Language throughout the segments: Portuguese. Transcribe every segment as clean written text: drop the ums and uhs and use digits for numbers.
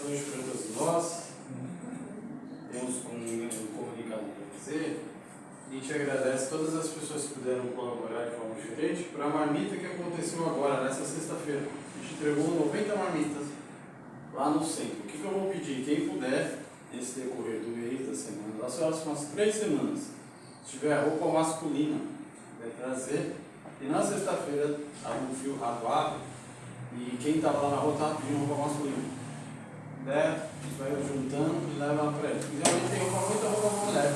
noite para todos nós. Temos um comunicado para fazer. A gente agradece todas as pessoas que puderam colaborar de forma diferente para a marmita que aconteceu agora, nessa sexta-feira. A gente entregou 90 marmitas lá no centro. O que eu vou pedir? Quem puder, nesse decorrer do mês, da semana, das próximas 3 semanas, se tiver roupa masculina, vai trazer. E na sexta-feira, estava um fio razoável. E quem estava lá na rua estava pedindo roupa masculina. A gente vai juntando e leva para ele. Geralmente tem muita roupa para mulher.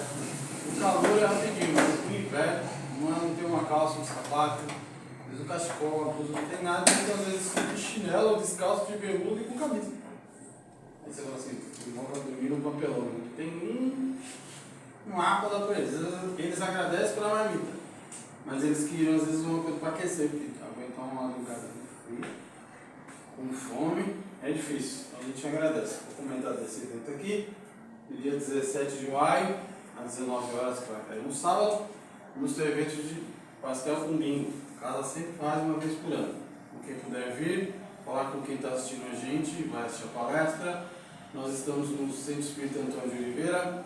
O calor é rapidinho, mas no inverno, não tem uma calça, um sapato, às vezes um cachecol, uma blusa, não tem nada, muitas vezes de chinelo, descalço, de bermuda e com camisa. Aí você fala assim, o irmão vai dormir no papelão, não tem um mapa da coisa. Eles agradecem pela marmita, mas eles queriam às vezes uma coisa para aquecer, porque aguentar uma madrugada frio, com fome, é difícil. Então a gente agradece. Vou comentar desse evento aqui, no dia 17 de maio, às 19 horas, que vai cair no sábado. Vamos ter evento de pastel com bingo. A casa sempre faz uma vez por ano. Quem puder vir, falar com quem está assistindo a gente, vai assistir a palestra. Nós estamos no Centro Espírita Antônio de Oliveira.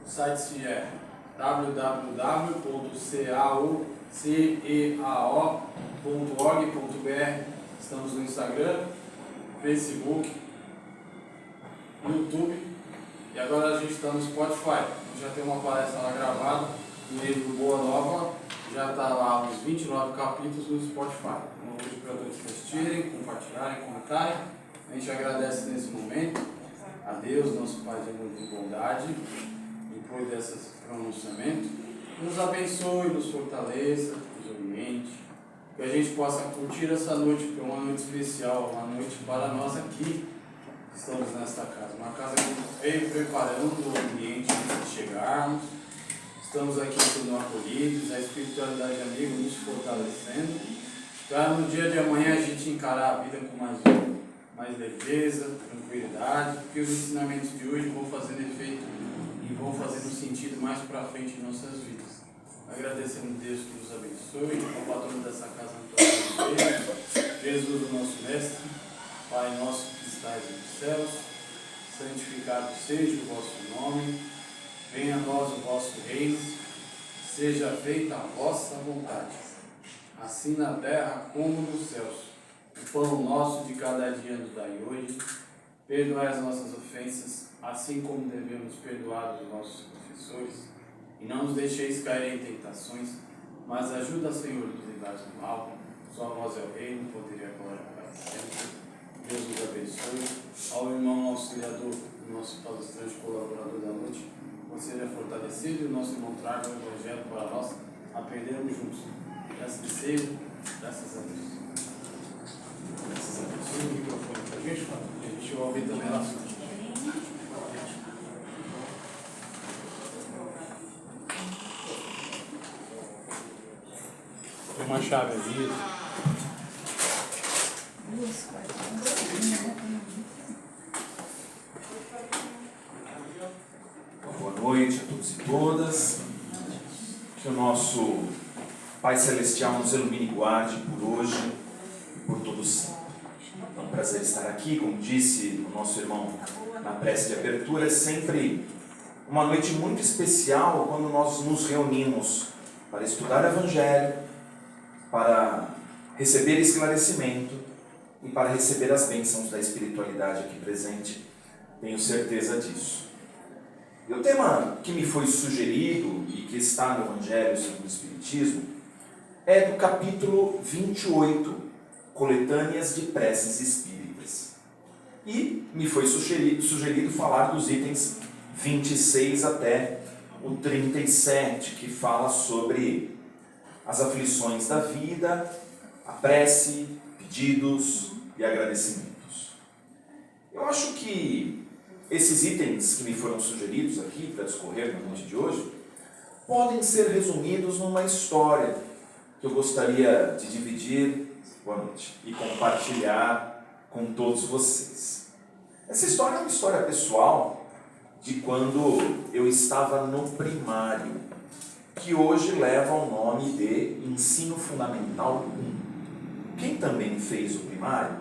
O site é www.ceao.org.br. Estamos no Instagram, Facebook, YouTube e agora a gente está no Spotify. Já tem uma palestra lá gravada, o livro Boa Nova, já está lá uns 29 capítulos no Spotify. Então, hoje para todos assistirem, compartilharem, comentarem. A gente agradece nesse momento a Deus, nosso Pai de amor e bondade, depois desse pronunciamento. Nos abençoe, nos fortaleça, nos oriente, que a gente possa curtir essa noite, porque é uma noite especial, uma noite para nós aqui. Estamos nesta casa, uma casa que veio preparando o ambiente antes de chegarmos. Estamos aqui sendo acolhidos, a espiritualidade amiga nos fortalecendo, para no dia de amanhã a gente encarar a vida com mais leveza, tranquilidade, porque os ensinamentos de hoje vão fazendo efeito e vão fazendo sentido mais para frente em nossas vidas. Agradecendo a Deus que nos abençoe, ao patrono dessa casa, Antônio Oliveira, Jesus, o nosso mestre, Pai nosso que estás nos céus, santificado seja o vosso nome, venha a nós o vosso reino, seja feita a vossa vontade, assim na terra como nos céus. O pão nosso de cada dia nos dai hoje, perdoai as nossas ofensas, assim como devemos perdoar os nossos professores, e não nos deixeis cair em tentações, mas ajuda, Senhor, nos livrai do mal. Só vós é o reino, o poder e a glória para sempre. Deus nos abençoe. Ao irmão auxiliador, nosso palestrante colaborador da noite, você seja fortalecido e o nosso irmão traga o Evangelho para nós aprendermos juntos. Graças a Deus. Graças a Deus. Graças a Deus. O microfone para a gente ouve também a nossa. Tem uma chave ali. Boa noite a todos e todas. Que o nosso Pai Celestial nos ilumine e guarde por hoje e por todo sempre. É um prazer estar aqui, como disse o nosso irmão na prece de abertura, é sempre uma noite muito especial quando nós nos reunimos para estudar o Evangelho, para receber esclarecimento e para receber as bênçãos da espiritualidade aqui presente. Tenho certeza disso. E o tema que me foi sugerido e que está no Evangelho segundo o Espiritismo é do capítulo 28, Coletâneas de Preces Espíritas. E me foi sugerido falar dos itens 26 até o 37, que fala sobre as aflições da vida, a prece, pedidos e agradecimentos. Eu acho que esses itens que me foram sugeridos aqui para discorrer na noite de hoje podem ser resumidos numa história que eu gostaria de dividir, boa noite, e compartilhar com todos vocês. Essa história é uma história pessoal de quando eu estava no primário, que hoje leva o nome de Ensino Fundamental 1. Quem também fez o primário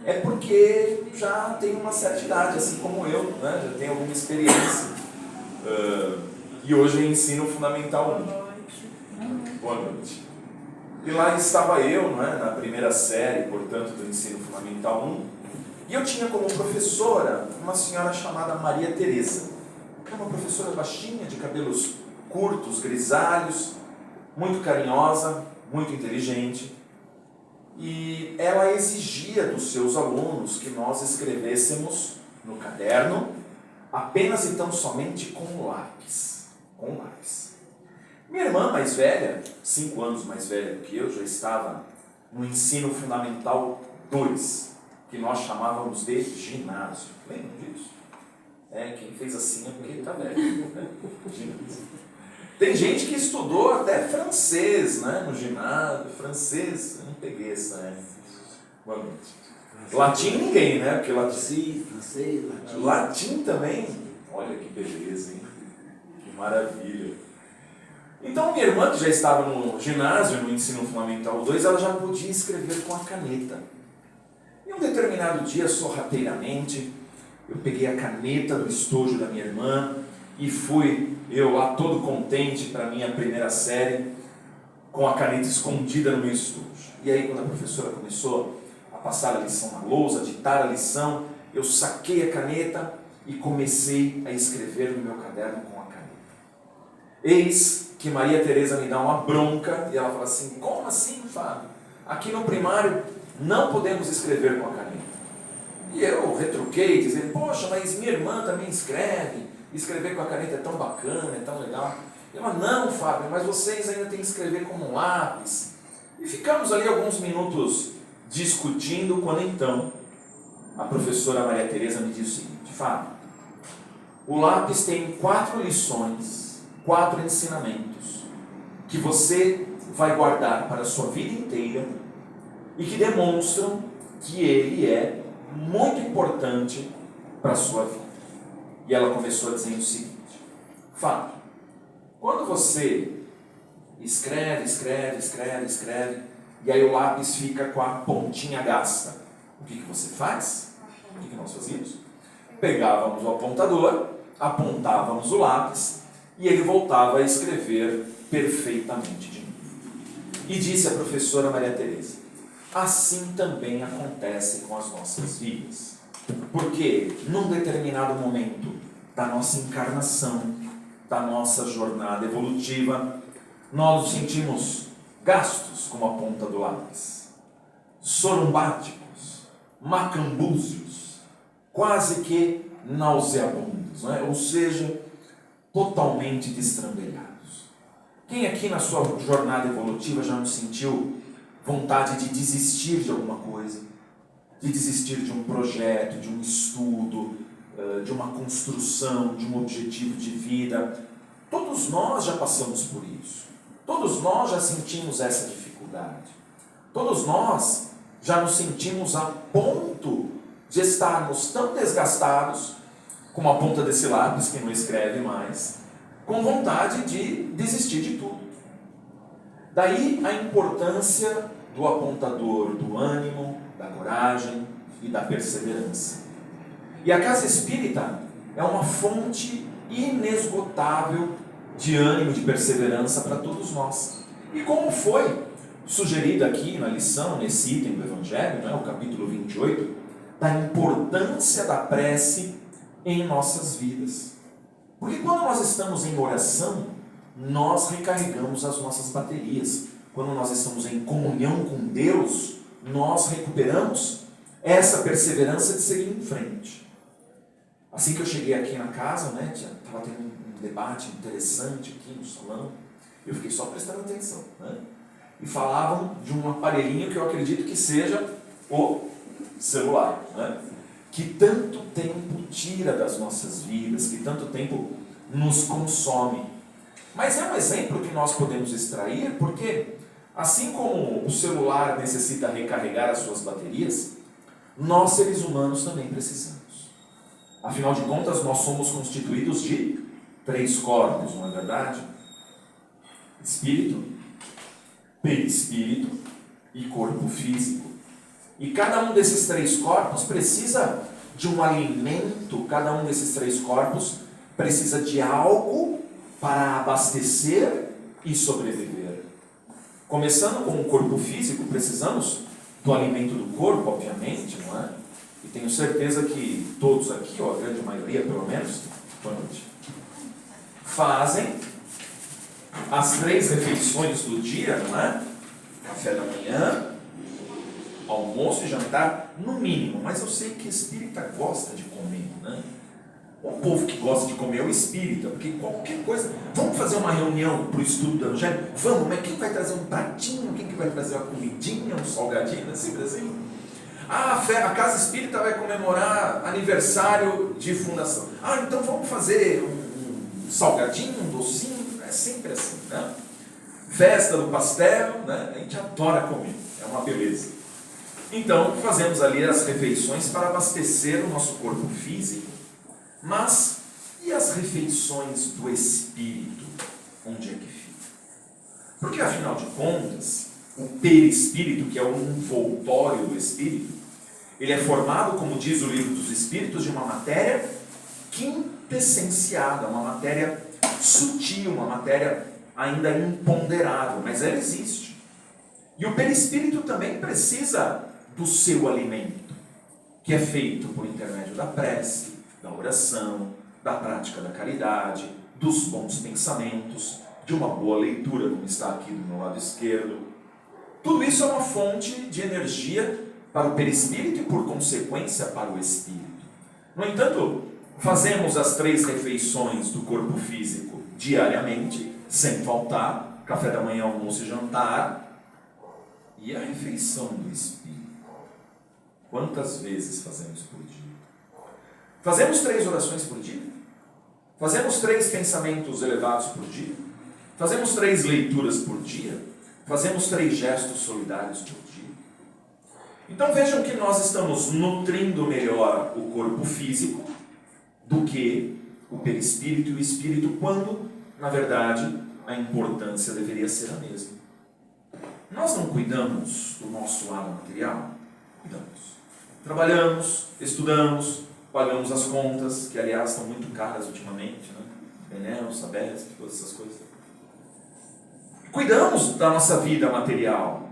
é porque já tem uma certa idade, assim como eu, né? Já tenho alguma experiência. E hoje eu ensino Fundamental 1. Boa noite. E lá estava eu, não é? Na primeira série, portanto, do ensino Fundamental 1. E eu tinha como professora uma senhora chamada Maria Teresa. Era uma professora baixinha, de cabelos curtos, grisalhos, muito carinhosa, muito inteligente. E ela exigia dos seus alunos que nós escrevêssemos no caderno apenas e tão somente com lápis. Com lápis. Minha irmã mais velha, 5 anos mais velha do que eu, já estava no ensino fundamental 2, que nós chamávamos de ginásio. Lembram disso? Quem fez assim é porque está velho. Né? Ginásio. Tem gente que estudou até francês, né, no ginásio. Francês, eu não peguei essa, né? Boa noite. Latim ninguém, né? Porque latim, francês, latim. Latim também. Olha que beleza, hein? Que maravilha. Então minha irmã, que já estava no ginásio, no ensino fundamental 2, ela já podia escrever com a caneta. Em um determinado dia, sorrateiramente, eu peguei a caneta do estojo da minha irmã e fui, eu lá todo contente para a minha primeira série, com a caneta escondida no meu estojo. E aí quando a professora começou a passar a lição na lousa, a ditar a lição, eu saquei a caneta e comecei a escrever no meu caderno com a caneta. Eis que Maria Teresa me dá uma bronca e ela fala assim: como assim, Fábio? Aqui no primário não podemos escrever com a caneta. E eu retruquei, dizendo: poxa, mas minha irmã também escreve, escrever com a caneta é tão bacana, é tão legal. Ela: não, Fábio, mas vocês ainda têm que escrever com um lápis. E ficamos ali alguns minutos discutindo, quando então a professora Maria Teresa me disse o seguinte: Fábio, o lápis tem 4 lições, 4 ensinamentos, que você vai guardar para a sua vida inteira e que demonstram que ele é muito importante para a sua vida. E ela começou a dizer o seguinte: Fábio, quando você escreve, e aí o lápis fica com a pontinha gasta, o que você faz? O que nós fazíamos? Pegávamos o apontador, apontávamos o lápis e ele voltava a escrever perfeitamente de novo. E disse a professora Maria Teresa: assim também acontece com as nossas vidas. Porque num determinado momento da nossa encarnação, da nossa jornada evolutiva, nós nos sentimos gastos como a ponta do lápis, sorumbáticos, macambúzios, quase que nauseabundos, não é? Ou seja, totalmente destrambelhados. Quem aqui na sua jornada evolutiva já não sentiu vontade de desistir de alguma coisa, de desistir de um projeto, de um estudo, de uma construção, de um objetivo de vida? Todos nós já passamos por isso. Todos nós já sentimos essa dificuldade. Todos nós já nos sentimos a ponto de estarmos tão desgastados, como a ponta desse lápis que não escreve mais, com vontade de desistir de tudo. Daí a importância do apontador, do ânimo, da coragem e da perseverança. E a casa espírita é uma fonte inesgotável de ânimo, de perseverança para todos nós. E como foi sugerido aqui na lição, nesse item do Evangelho, né, o capítulo 28, da importância da prece em nossas vidas. Porque quando nós estamos em oração, nós recarregamos as nossas baterias. Quando nós estamos em comunhão com Deus, nós recuperamos essa perseverança de seguir em frente. Assim que eu cheguei aqui na casa, né, estava tendo um debate interessante aqui no salão, eu fiquei só prestando atenção, né? E falavam de um aparelhinho que eu acredito que seja o celular, né? Que tanto tempo tira das nossas vidas, que tanto tempo nos consome. Mas é um exemplo que nós podemos extrair, porque assim como o celular necessita recarregar as suas baterias, nós seres humanos também precisamos. Afinal de contas, nós somos constituídos de 3 corpos, não é verdade? Espírito, perispírito e corpo físico. E cada um desses 3 corpos precisa de um alimento, cada um desses 3 corpos precisa de algo para abastecer e sobreviver. Começando com o corpo físico, precisamos do alimento do corpo, obviamente, não é? E tenho certeza que todos aqui, ou a grande maioria pelo menos, fazem as 3 refeições do dia, não é? Café da manhã, almoço e jantar, no mínimo. Mas eu sei que espírita gosta de comer, né? O povo que gosta de comer é o espírita, porque qualquer coisa... Vamos fazer uma reunião para o estudo do Evangelho? Vamos, mas quem vai trazer um pratinho? Quem que vai trazer uma comidinha, um salgadinho, assim, assim? A Casa Espírita vai comemorar aniversário de fundação. Então vamos fazer um salgadinho, um docinho. É sempre assim, né? Festa do pastel, né? A gente adora comer, é uma beleza. Então fazemos ali as refeições para abastecer o nosso corpo físico. Mas e as refeições do espírito? Onde é que fica? Porque afinal de contas, o perispírito, que é o envoltório do espírito, ele é formado, como diz o Livro dos Espíritos, de uma matéria quintessenciada, uma matéria sutil, uma matéria ainda imponderável, mas ela existe. E o perispírito também precisa do seu alimento, que é feito por intermédio da prece, da oração, da prática da caridade, dos bons pensamentos, de uma boa leitura, como está aqui do meu lado esquerdo. Tudo isso é uma fonte de energia para o perispírito e, por consequência, para o espírito. No entanto, fazemos as 3 refeições do corpo físico diariamente, sem faltar, café da manhã, almoço e jantar. E a refeição do espírito? Quantas vezes fazemos por dia? Fazemos 3 orações por dia? Fazemos 3 pensamentos elevados por dia? Fazemos 3 leituras por dia? Fazemos 3 gestos solidários por dia? Então vejam que nós estamos nutrindo melhor o corpo físico do que o perispírito e o espírito, quando, na verdade, a importância deveria ser a mesma. Nós não cuidamos do nosso lado material? Cuidamos. Trabalhamos, estudamos, pagamos as contas, que aliás estão muito caras ultimamente, né? Enel, Sabesp, todas essas coisas. Cuidamos da nossa vida material.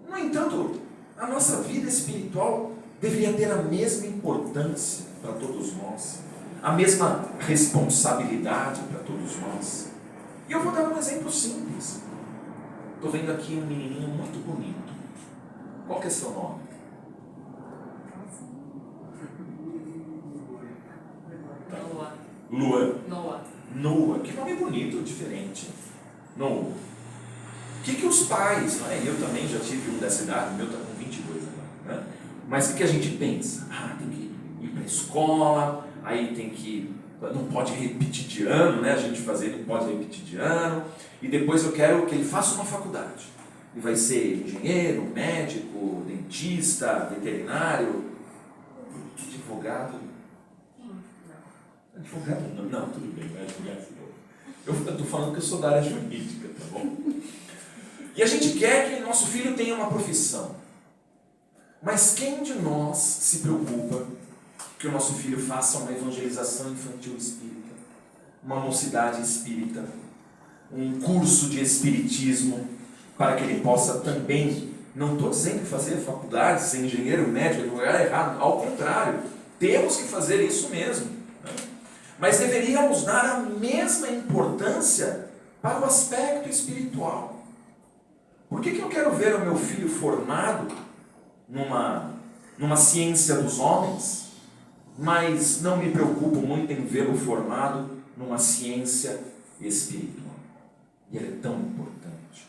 No entanto, a nossa vida espiritual deveria ter a mesma importância para todos nós, a mesma responsabilidade para todos nós. E eu vou dar um exemplo simples. Estou vendo aqui um menininho muito bonito. Qual que é seu nome? Lua. Noah. Que nome bonito, diferente. Noah. O que os pais, não é? Eu também já tive um dessa idade, o meu está com 22 agora, né? Mas o que a gente pensa? Tem que ir para a escola, aí tem que... Não pode repetir de ano, né? A gente não pode repetir de ano. E depois eu quero que ele faça uma faculdade. Ele vai ser engenheiro, médico, dentista, veterinário, advogado. Advogado não, tudo bem, não é advogado. Eu estou falando que eu sou da área jurídica, tá bom? E a gente quer que nosso filho tenha uma profissão. Mas quem de nós se preocupa que o nosso filho faça uma evangelização infantil espírita, uma mocidade espírita, um curso de espiritismo, para que ele possa também, não estou dizendo fazer faculdade, ser engenheiro, médico, advogado, errado, ao contrário, temos que fazer isso mesmo, né? Mas deveríamos dar a mesma importância para o aspecto espiritual. Por que eu quero ver o meu filho formado numa ciência dos homens, mas não me preocupo muito em vê-lo formado numa ciência espiritual? E ele é tão importante.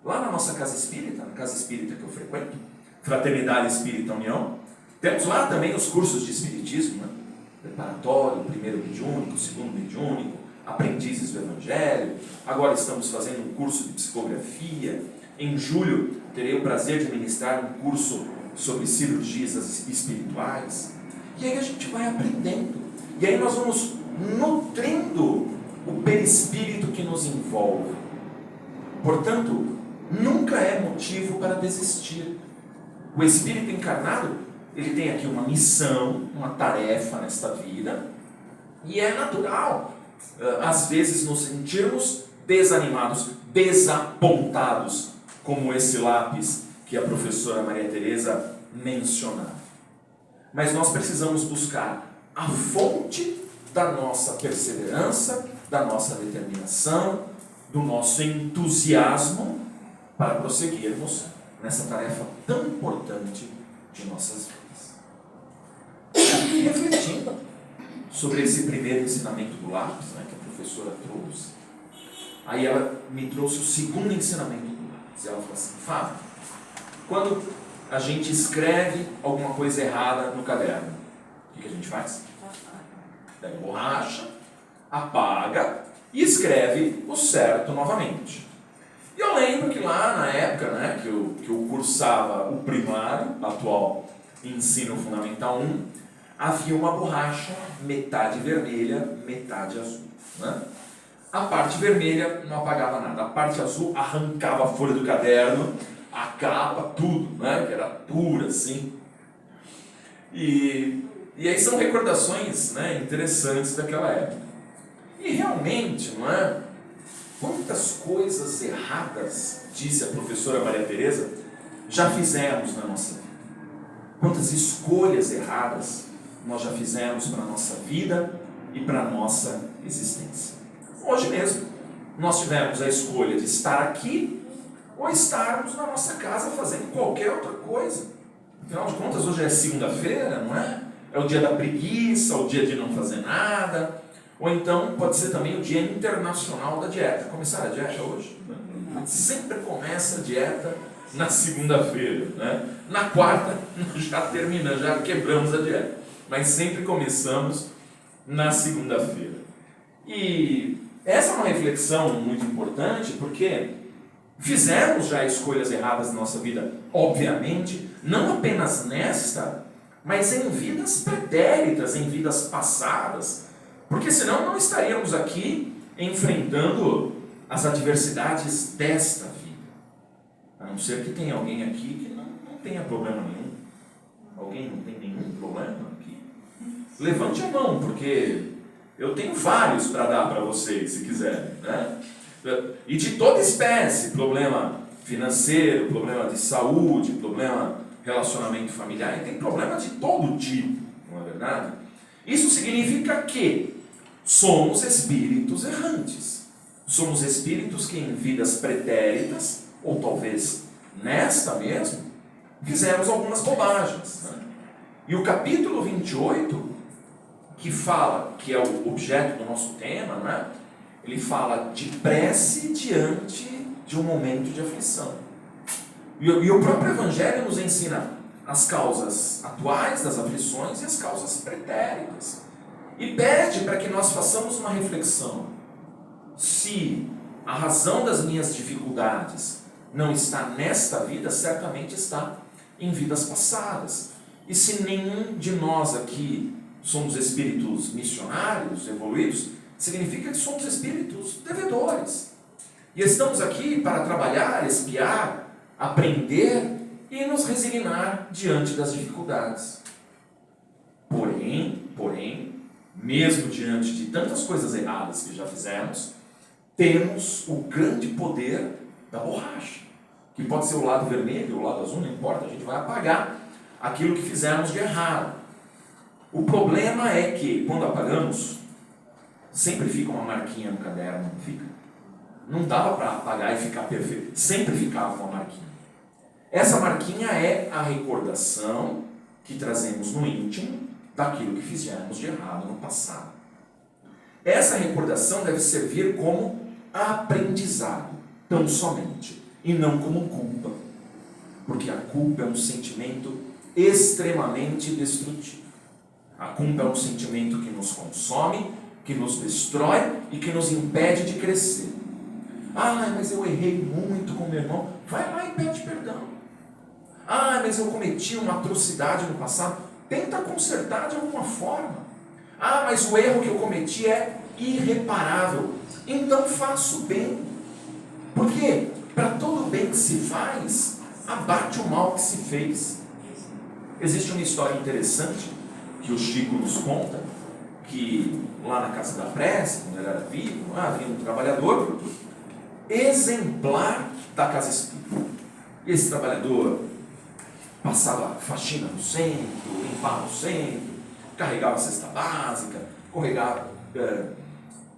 Lá na nossa casa espírita, na casa espírita que eu frequento, Fraternidade Espírita União, temos lá também os cursos de espiritismo, né? Preparatório, primeiro mediúnico, segundo mediúnico, aprendizes do Evangelho. Agora estamos fazendo um curso de psicografia. Em julho terei o prazer de ministrar um curso sobre cirurgias espirituais. E aí a gente vai aprendendo. E aí nós vamos nutrindo o perispírito que nos envolve. Portanto, nunca é motivo para desistir. O espírito encarnado, ele tem aqui uma missão, uma tarefa nesta vida, e é natural, às vezes, nos sentirmos desanimados, desapontados, como esse lápis que a professora Maria Teresa mencionava. Mas nós precisamos buscar a fonte da nossa perseverança, da nossa determinação, do nosso entusiasmo para prosseguirmos nessa tarefa tão importante de nossas vidas. E refletindo sobre esse primeiro ensinamento do lápis, que a professora trouxe, aí ela me trouxe o segundo ensinamento do lápis. Ela falou assim: Fábio, quando a gente escreve alguma coisa errada no caderno, o que a gente faz? Pega a borracha, apaga e escreve o certo novamente. E eu lembro que lá na época, que eu cursava o primário, atual ensino fundamental 1, havia uma borracha metade vermelha, metade azul. A parte vermelha não apagava nada, a parte azul arrancava a folha do caderno, a capa, tudo, que era pura assim. E aí são recordações interessantes daquela época. E realmente, quantas coisas erradas, disse a professora Maria Teresa, já fizemos na nossa vida. Quantas escolhas erradas nós já fizemos para a nossa vida e para a nossa existência. Hoje mesmo, nós tivemos a escolha de estar aqui ou estarmos na nossa casa fazendo qualquer outra coisa. Afinal de contas, hoje é segunda-feira, não é? É o dia da preguiça, o dia de não fazer nada. Ou então pode ser também o dia internacional da dieta. Começaram a dieta hoje? Sempre começa a dieta na segunda-feira. Na quarta já terminamos, já quebramos a dieta. Mas sempre começamos na segunda-feira. E essa é uma reflexão muito importante, porque fizemos já escolhas erradas na nossa vida, obviamente, não apenas nesta, mas em vidas pretéritas, em vidas passadas, porque senão não estaríamos aqui enfrentando as adversidades desta vida. A não ser que tenha alguém aqui que não tenha problema nenhum. Alguém não tem nenhum problema aqui? Levante a mão, porque eu tenho vários para dar para vocês, se quiserem. E de toda espécie: problema financeiro, problema de saúde, problema relacionamento familiar, e tem problema de todo tipo, não é verdade? Isso significa que somos espíritos errantes. Somos espíritos que em vidas pretéritas, ou talvez nesta mesmo, fizemos algumas bobagens. E o capítulo 28, que fala, que é o objeto do nosso tema, ele fala de prece diante de um momento de aflição. E o próprio Evangelho nos ensina as causas atuais das aflições e as causas pretéritas. E pede para que nós façamos uma reflexão. Se a razão das minhas dificuldades não está nesta vida, certamente está em vidas passadas. E se nenhum de nós aqui somos espíritos missionários, evoluídos, significa que somos espíritos devedores. E estamos aqui para trabalhar, espiar, aprender e nos resignar diante das dificuldades. Porém, mesmo diante de tantas coisas erradas que já fizemos, temos o grande poder da borracha, que pode ser o lado vermelho ou o lado azul, não importa, a gente vai apagar aquilo que fizemos de errado. O problema é que, quando apagamos, sempre fica uma marquinha no caderno, não fica? Não dava para apagar e ficar perfeito, sempre ficava uma marquinha. Essa marquinha é a recordação que trazemos no íntimo daquilo que fizemos de errado no passado. Essa recordação deve servir como aprendizado, tão somente, e não como culpa, porque a culpa é um sentimento extremamente destrutivo. A culpa é um sentimento que nos consome, que nos destrói e que nos impede de crescer. Mas eu errei muito com meu irmão. Vai lá e pede perdão. Mas eu cometi uma atrocidade no passado. Tenta consertar de alguma forma. Mas o erro que eu cometi é irreparável. Então faço bem. Porque para todo bem que se faz, abate o mal que se fez. Existe uma história interessante que o Chico nos conta, que lá na Casa da Prece, quando ele era vivo, havia um trabalhador exemplar da Casa Espírita. Esse trabalhador passava faxina no centro, limpava o centro, carregava a cesta básica,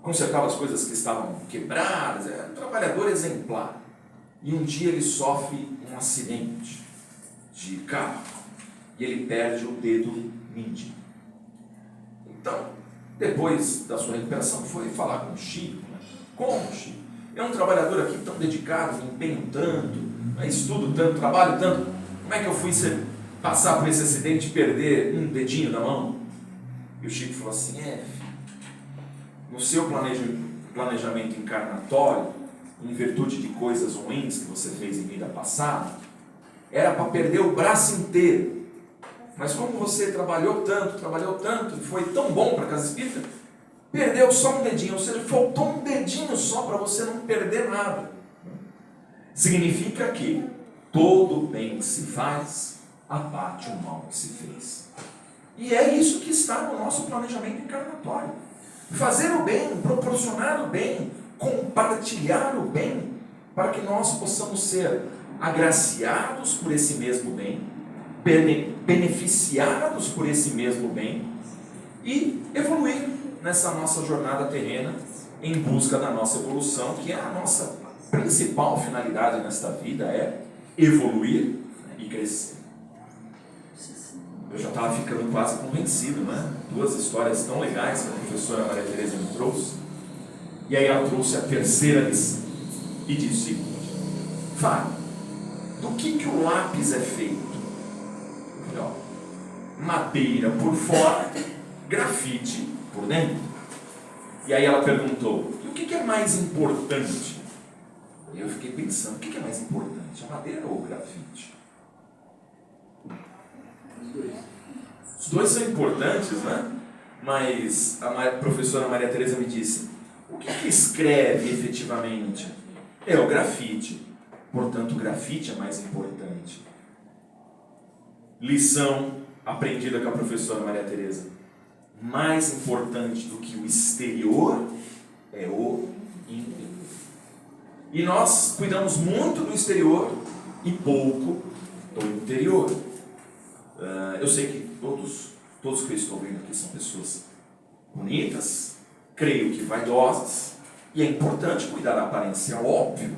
consertava as coisas que estavam quebradas, era um trabalhador exemplar. E um dia ele sofre um acidente de carro e ele perde o dedo mindinho. Então, depois da sua recuperação, foi falar com o Chico. Como, Chico? É um trabalhador aqui tão dedicado, me empenho tanto, estudo tanto, trabalho tanto. Como é que eu fui passar por esse acidente e perder um dedinho da mão? E o Chico falou assim, filho, no seu planejamento encarnatório, em virtude de coisas ruins que você fez em vida passada, era para perder o braço inteiro. Mas como você trabalhou tanto, e foi tão bom para a Casa Espírita, perdeu só um dedinho, ou seja, faltou um dedinho só para você não perder nada. Significa que todo bem que se faz, abate o mal que se fez. E é isso que está no nosso planejamento encarnatório. Fazer o bem, proporcionar o bem, compartilhar o bem, para que nós possamos ser agraciados por esse mesmo bem, beneficiados por esse mesmo bem e evoluir nessa nossa jornada terrena em busca da nossa evolução, que é a nossa principal finalidade nesta vida, é evoluir e crescer. Eu já estava ficando quase convencido, né? 2 histórias tão legais que a professora Maria Teresa me trouxe. E aí ela trouxe a terceira lição e disse o seguinte: Fábio, do que o lápis é feito? Eu falei, madeira por fora, grafite por dentro. E aí ela perguntou, e o que é mais importante? E eu fiquei pensando, o que é mais importante, a madeira ou o grafite? Os dois são importantes, né? Mas a professora Maria Teresa me disse, o que escreve efetivamente? É o grafite. Portanto, o grafite é mais importante. Lição aprendida com a professora Maria Teresa. Mais importante do que o exterior é o interior. E nós cuidamos muito do exterior e pouco do interior. Eu sei que todos que eu estou vendo aqui são pessoas bonitas, creio que vaidosas, e é importante cuidar da aparência, é óbvio.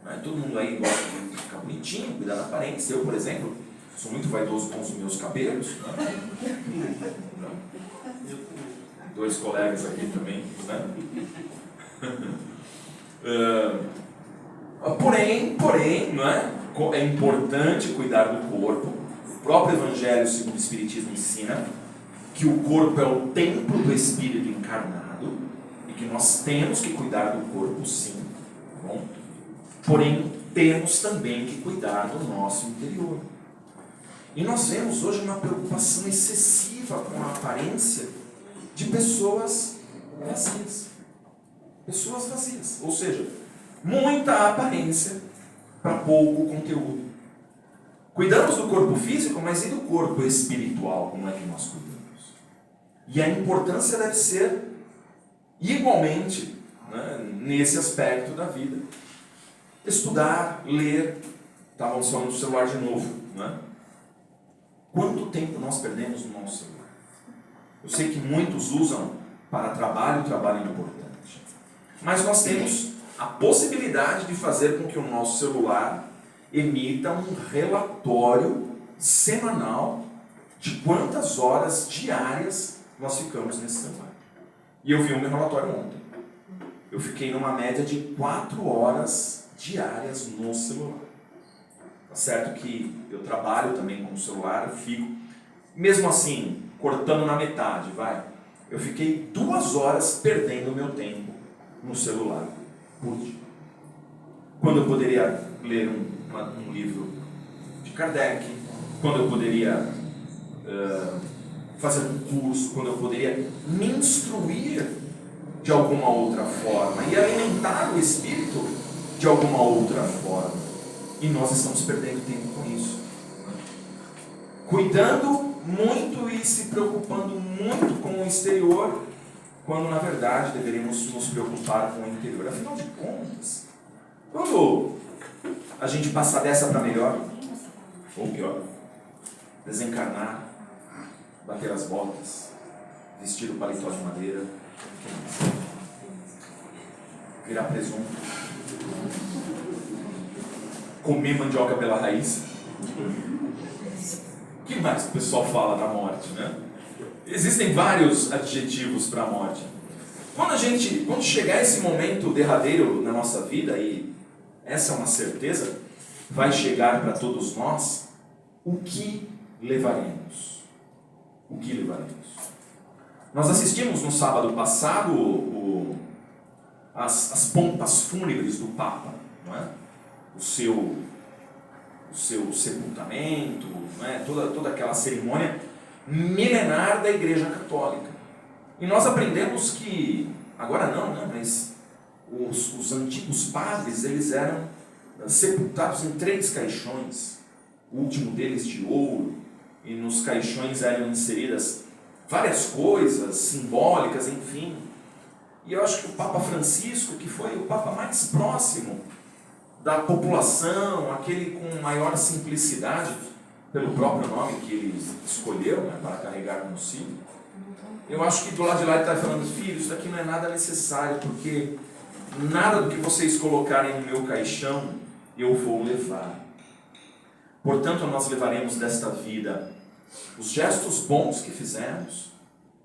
Né? Todo mundo aí gosta de ficar bonitinho, cuidar da aparência. Eu, por exemplo, sou muito vaidoso com os meus cabelos. Né? 2 colegas aqui também. Né? Porém, não é importante cuidar do corpo. O próprio Evangelho segundo o Espiritismo ensina que o corpo é o templo do Espírito encarnado e que nós temos que cuidar do corpo, sim. Bom? Porém, temos também que cuidar do nosso interior. E nós vemos hoje uma preocupação excessiva com a aparência de pessoas vazias. Pessoas vazias. Ou seja, muita aparência para pouco conteúdo. Cuidamos do corpo físico, mas e do corpo espiritual? Como é que nós cuidamos? E a importância deve ser igualmente, né, nesse aspecto da vida. Estudar, ler. Estávamos falando do celular de novo. Né? Quanto tempo nós perdemos no nosso celular? Eu sei que muitos usam para trabalho é importante. Mas nós temos a possibilidade de fazer com que o nosso celular emita um relatório semanal de quantas horas diárias nós ficamos nesse celular. E eu vi o meu relatório ontem. Eu fiquei numa média de 4 horas diárias no celular. Tá certo que eu trabalho também com o celular, eu fico, mesmo assim, cortando na metade, eu fiquei 2 horas perdendo o meu tempo no celular por dia. Quando eu poderia ler um livro de Kardec, quando eu poderia fazer um curso, quando eu poderia me instruir de alguma outra forma e alimentar o espírito de alguma outra forma. E nós estamos perdendo tempo com isso. cuidando muito e se preocupando muito com o exterior, quando na verdade deveríamos nos preocupar com o interior. Afinal de contas, quando a gente passar dessa para melhor, ou pior, desencarnar, bater as botas, vestir o paletó de madeira, virar presunto, comer mandioca pela raiz. O que mais que o pessoal fala da morte, né? Existem vários adjetivos para a morte. Quando chegar esse momento derradeiro na nossa vida, e essa é uma certeza, vai chegar para todos nós, o que levaremos? O que levaremos? Nós assistimos no sábado passado as pompas fúnebres do Papa, não é? O seu sepultamento, não é? Toda aquela cerimônia milenar da Igreja Católica. E nós aprendemos que, agora não, né? Mas os antigos padres, eles eram sepultados em 3 caixões, o último deles de ouro, e nos caixões eram inseridas várias coisas simbólicas, enfim. E eu acho que o Papa Francisco, que foi o Papa mais próximo da população, aquele com maior simplicidade, pelo próprio nome que ele escolheu, né, para carregar no cílio, eu acho que do lado de lá ele está falando: filho, isso daqui não é nada necessário, porque nada do que vocês colocarem no meu caixão eu vou levar. Portanto, nós levaremos desta vida os gestos bons que fizemos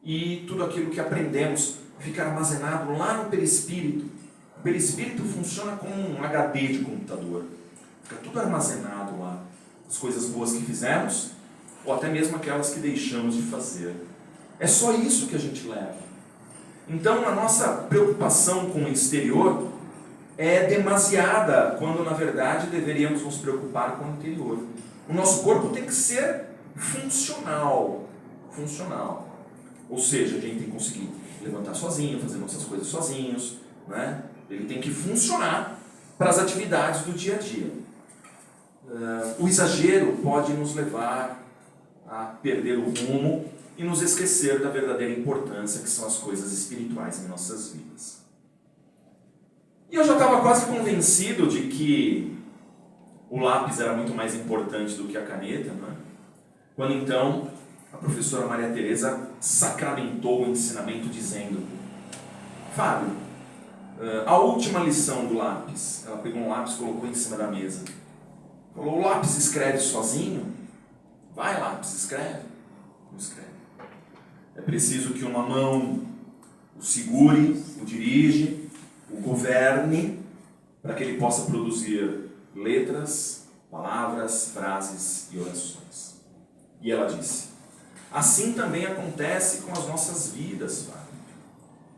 e tudo aquilo que aprendemos fica armazenado lá no perispírito. O perispírito funciona como um HD de computador. Fica tudo armazenado lá. As coisas boas que fizemos, ou até mesmo aquelas que deixamos de fazer. É só isso que a gente leva. Então, a nossa preocupação com o exterior é demasiada, quando na verdade deveríamos nos preocupar com o interior. O nosso corpo tem que ser funcional. Funcional. Ou seja, a gente tem que conseguir levantar sozinho, fazer nossas coisas sozinhos, né? Ele tem que funcionar para as atividades do dia a dia. O exagero pode nos levar a perder o rumo e nos esquecer da verdadeira importância que são as coisas espirituais em nossas vidas. E eu já estava quase convencido de que o lápis era muito mais importante do que a caneta, né? Quando então a professora Maria Teresa sacramentou o ensinamento dizendo: Fábio, a última lição do lápis, ela pegou um lápis e colocou em cima da mesa. Falou: o lápis escreve sozinho? Vai, lápis, escreve. Não escreve. É preciso que uma mão o segure, o dirige, o governe, para que ele possa produzir letras, palavras, frases e orações. E ela disse: assim também acontece com as nossas vidas, Fábio.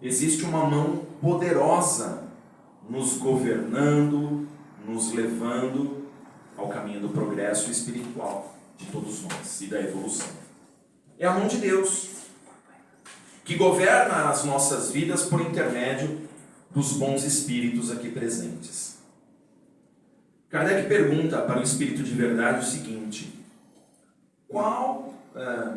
Existe uma mão poderosa nos governando, nos levando ao caminho do progresso espiritual de todos nós e da evolução. É a mão de Deus, que governa as nossas vidas por intermédio dos bons espíritos aqui presentes. Kardec pergunta para o Espírito de Verdade o seguinte: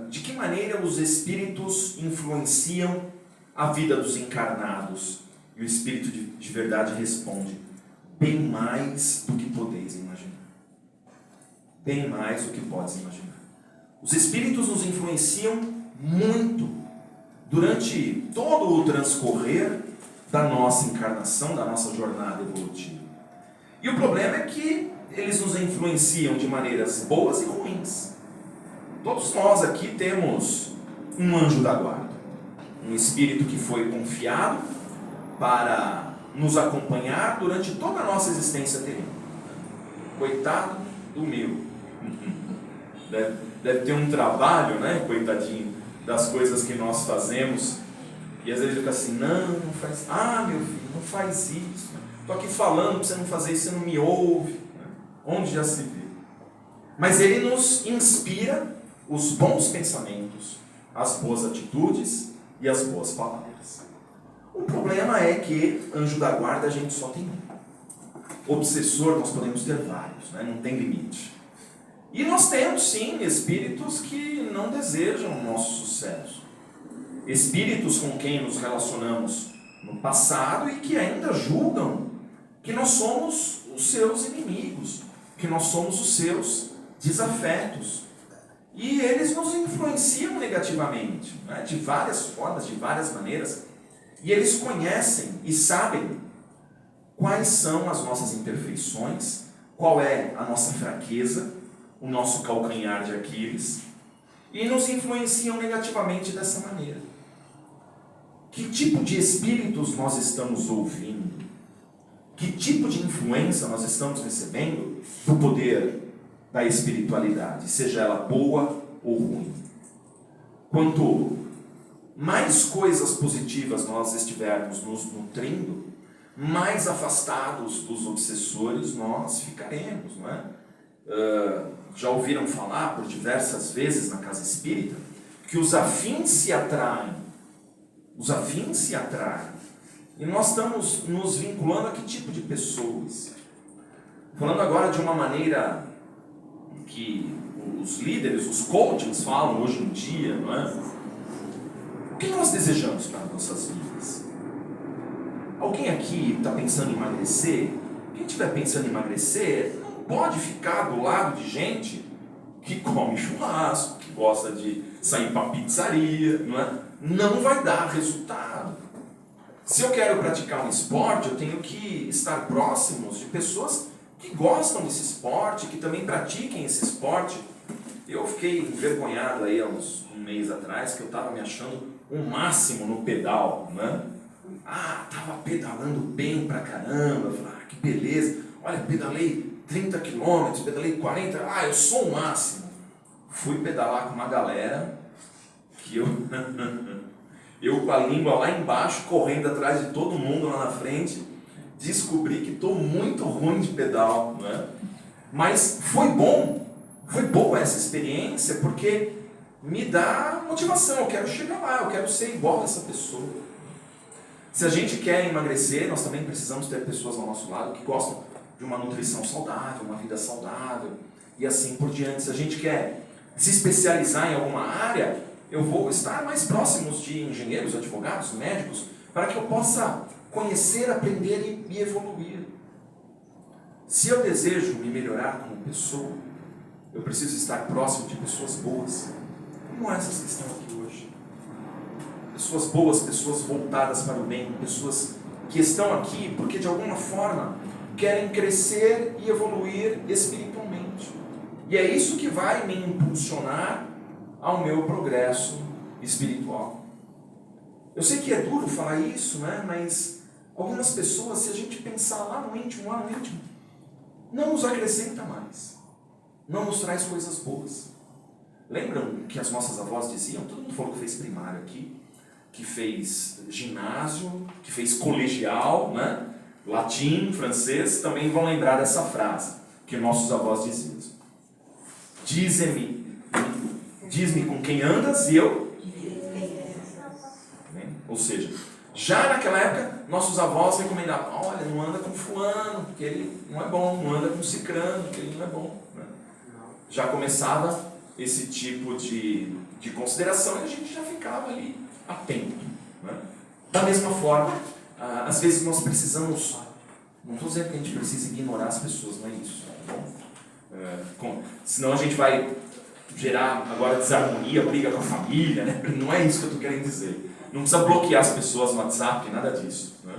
de que maneira os espíritos influenciam a vida dos encarnados? E o Espírito de Verdade responde: bem mais do que podeis imaginar. Bem mais do que podes imaginar. Os espíritos nos influenciam muito durante todo o transcorrer da nossa encarnação, da nossa jornada evolutiva. E o problema é que eles nos influenciam de maneiras boas e ruins. Todos nós aqui temos um anjo da guarda, um espírito que foi confiado para nos acompanhar durante toda a nossa existência terrena. Coitado do meu. Deve ter um trabalho, né, coitadinho, das coisas que nós fazemos. E às vezes fica assim: não faz. Ah, meu filho, não faz isso. Estou aqui falando para você não fazer isso, você não me ouve. Onde já se vê? Mas ele nos inspira os bons pensamentos, as boas atitudes e as boas palavras. O problema é que anjo da guarda a gente só tem um. Obsessor nós podemos ter vários, né? Não tem limite. E nós temos, sim, espíritos que não desejam o nosso sucesso. Espíritos com quem nos relacionamos no passado e que ainda julgam que nós somos os seus inimigos, que nós somos os seus desafetos. E eles nos influenciam negativamente, né? De várias formas, de várias maneiras. E eles conhecem e sabem quais são as nossas imperfeições, qual é a nossa fraqueza, o nosso calcanhar de Aquiles, e nos influenciam negativamente dessa maneira. Que tipo de espíritos nós estamos ouvindo? Que tipo de influência nós estamos recebendo do poder da espiritualidade, seja ela boa ou ruim? Quanto mais coisas positivas nós estivermos nos nutrindo, mais afastados dos obsessores nós ficaremos, não é? Já ouviram falar por diversas vezes na casa espírita que os afins se atraem. Os afins se atraem. E nós estamos nos vinculando a que tipo de pessoas? Falando agora de uma maneira que os líderes, os coachings falam hoje em dia, não é? O que nós desejamos para as nossas vidas? Alguém aqui está pensando em emagrecer? Quem estiver pensando em emagrecer, não pode ficar do lado de gente que come churrasco, que gosta de sair para pizzaria, não é? Não vai dar resultado. Se eu quero praticar um esporte, eu tenho que estar próximos de pessoas que gostam desse esporte, que também pratiquem esse esporte. Eu fiquei envergonhado aí há um mês atrás, que eu estava me achando um máximo no pedal, né? Estava pedalando bem pra caramba, eu falei, que beleza, olha, pedalei 30 quilômetros, pedalei 40, eu sou o máximo. Fui pedalar com uma galera que eu com a língua lá embaixo, correndo atrás de todo mundo lá na frente, descobri que estou muito ruim de pedal, né? Mas foi boa essa experiência, porque me dá motivação, eu quero chegar lá, eu quero ser igual a essa pessoa. Se a gente quer emagrecer, nós também precisamos ter pessoas ao nosso lado que gostam de uma nutrição saudável, uma vida saudável, e assim por diante. Se a gente quer se especializar em alguma área, eu vou estar mais próximos de engenheiros, advogados, médicos, para que eu possa conhecer, aprender e evoluir. Se eu desejo me melhorar como pessoa, eu preciso estar próximo de pessoas boas, como essas que estão aqui hoje. Pessoas boas, pessoas voltadas para o bem, pessoas que estão aqui porque de alguma forma querem crescer e evoluir espiritualmente. E é isso que vai me impulsionar ao meu progresso espiritual. Eu sei que é duro falar isso, né? Mas algumas pessoas, se a gente pensar lá no íntimo, não nos acrescenta mais. Não nos traz coisas boas. Lembram que as nossas avós diziam? Todo mundo falou que fez primário aqui, que fez ginásio, que fez colegial, né? Latim, francês, também vão lembrar dessa frase que nossos avós diziam. Diz-me com quem andas e eu... Ou seja, já naquela época, nossos avós recomendavam, olha, não anda com fulano, porque ele não é bom, não anda com cicrano, porque ele não é bom. Né? Já começava esse tipo de consideração e a gente já ficava ali atento. Né? Da mesma forma, às vezes nós precisamos, não estou dizendo que a gente precisa ignorar as pessoas, não é isso. Tá bom? Senão a gente vai gerar agora desarmonia, briga com a família, né? Não é isso que eu estou querendo dizer. Não precisa bloquear as pessoas no WhatsApp, nada disso. Né?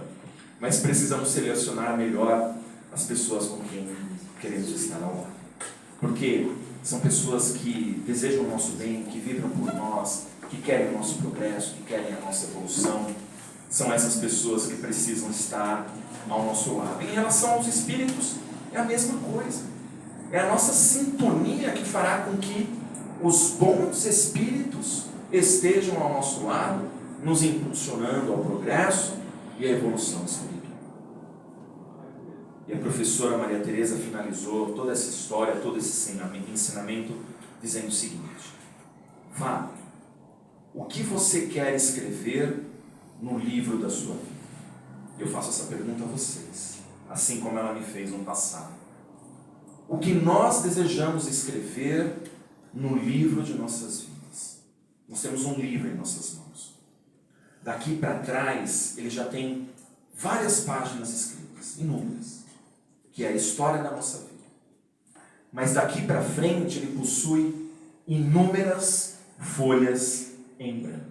Mas precisamos selecionar melhor as pessoas com quem queremos estar ao lado. Porque são pessoas que desejam o nosso bem, que vibram por nós, que querem o nosso progresso, que querem a nossa evolução. São essas pessoas que precisam estar ao nosso lado. Em relação aos espíritos, é a mesma coisa. É a nossa sintonia que fará com que os bons espíritos estejam ao nosso lado, nos impulsionando ao progresso e à evolução espiritual. E a professora Maria Teresa finalizou toda essa história, todo esse ensinamento, dizendo o seguinte: Fábio, o que você quer escrever no livro da sua vida? Eu faço essa pergunta a vocês, assim como ela me fez no passado. o que nós desejamos escrever no livro de nossas vidas. Nós temos um livro em nossas mãos. Daqui para trás, ele já tem várias páginas escritas, inúmeras, que é a história da nossa vida. Mas daqui para frente, ele possui inúmeras folhas em branco.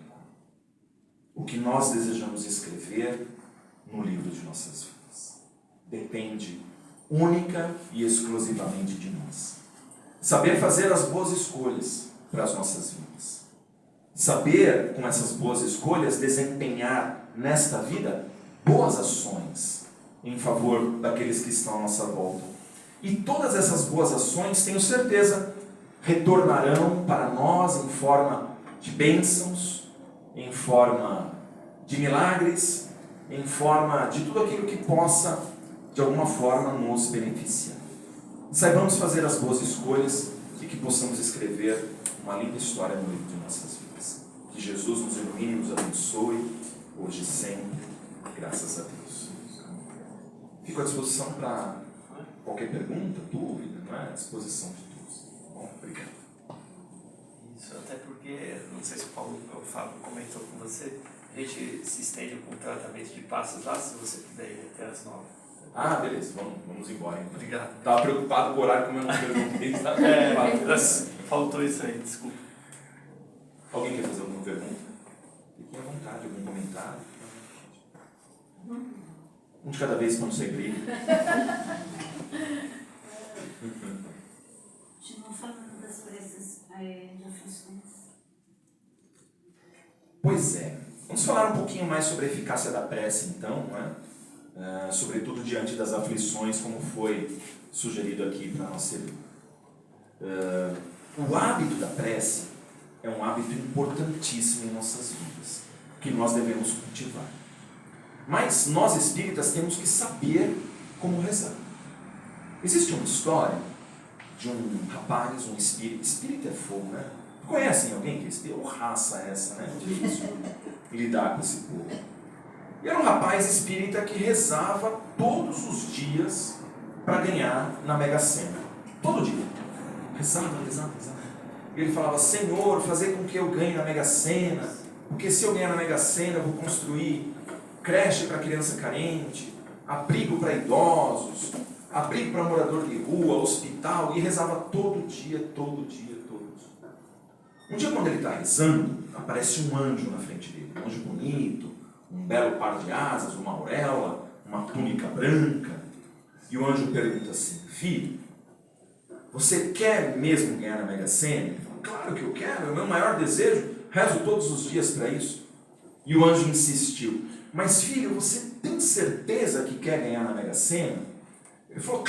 O que nós desejamos escrever no livro de nossas vidas depende única e exclusivamente de nós. Saber fazer as boas escolhas para as nossas vidas. Saber, com essas boas escolhas, desempenhar nesta vida boas ações em favor daqueles que estão à nossa volta. E todas essas boas ações, tenho certeza, retornarão para nós em forma de bênçãos, em forma de milagres, em forma de tudo aquilo que possa, de alguma forma, nos beneficiar. Saibamos fazer as boas escolhas e que possamos escrever uma linda história no livro de nossas vidas. Que Jesus nos ilumine e nos abençoe, hoje e sempre, graças a Deus. Fico à disposição para qualquer pergunta, dúvida, não é? À disposição de todos. Bom, obrigado. Isso, até porque, não sei se o Fábio comentou com você, a gente se estende com o tratamento de passos lá, se você puder ir até as 9. Ah, beleza, vamos embora então. Obrigado. Estava preocupado com o horário, como eu não perguntei. Faltou isso aí, desculpa. Alguém quer fazer alguma pergunta? Fiquem à vontade, algum comentário? Um de cada vez para não ser grego. Continuam falando das preces de aflições. Pois é. Vamos falar um pouquinho mais sobre a eficácia da prece, então, não é? Sobretudo diante das aflições, como foi sugerido aqui para nós servir. O hábito da prece é um hábito importantíssimo em nossas vidas, que nós devemos cultivar. Mas nós espíritas temos que saber como rezar. Existe uma história de um rapaz, um espírita. Espírita é fogo, né? Conhecem alguém que é espírita? Ou raça essa, né? Difícil lidar com esse povo. E era um rapaz espírita que rezava todos os dias para ganhar na Mega Sena. Todo dia. Rezava. E ele falava: Senhor, fazer com que eu ganhe na Mega Sena, porque se eu ganhar na Mega Sena eu vou construir creche para criança carente, abrigo para idosos, abrigo para morador de rua, hospital, e rezava todo dia. Um dia, quando ele está rezando, aparece um anjo na frente dele, um anjo bonito, um belo par de asas, uma auréola, uma túnica branca, e o anjo pergunta assim: filho, você quer mesmo ganhar na Mega Sena? Ele fala: claro que eu quero, é o meu maior desejo, rezo todos os dias para isso. E o anjo insistiu: mas filho, você tem certeza que quer ganhar na Mega Sena? Ele falou: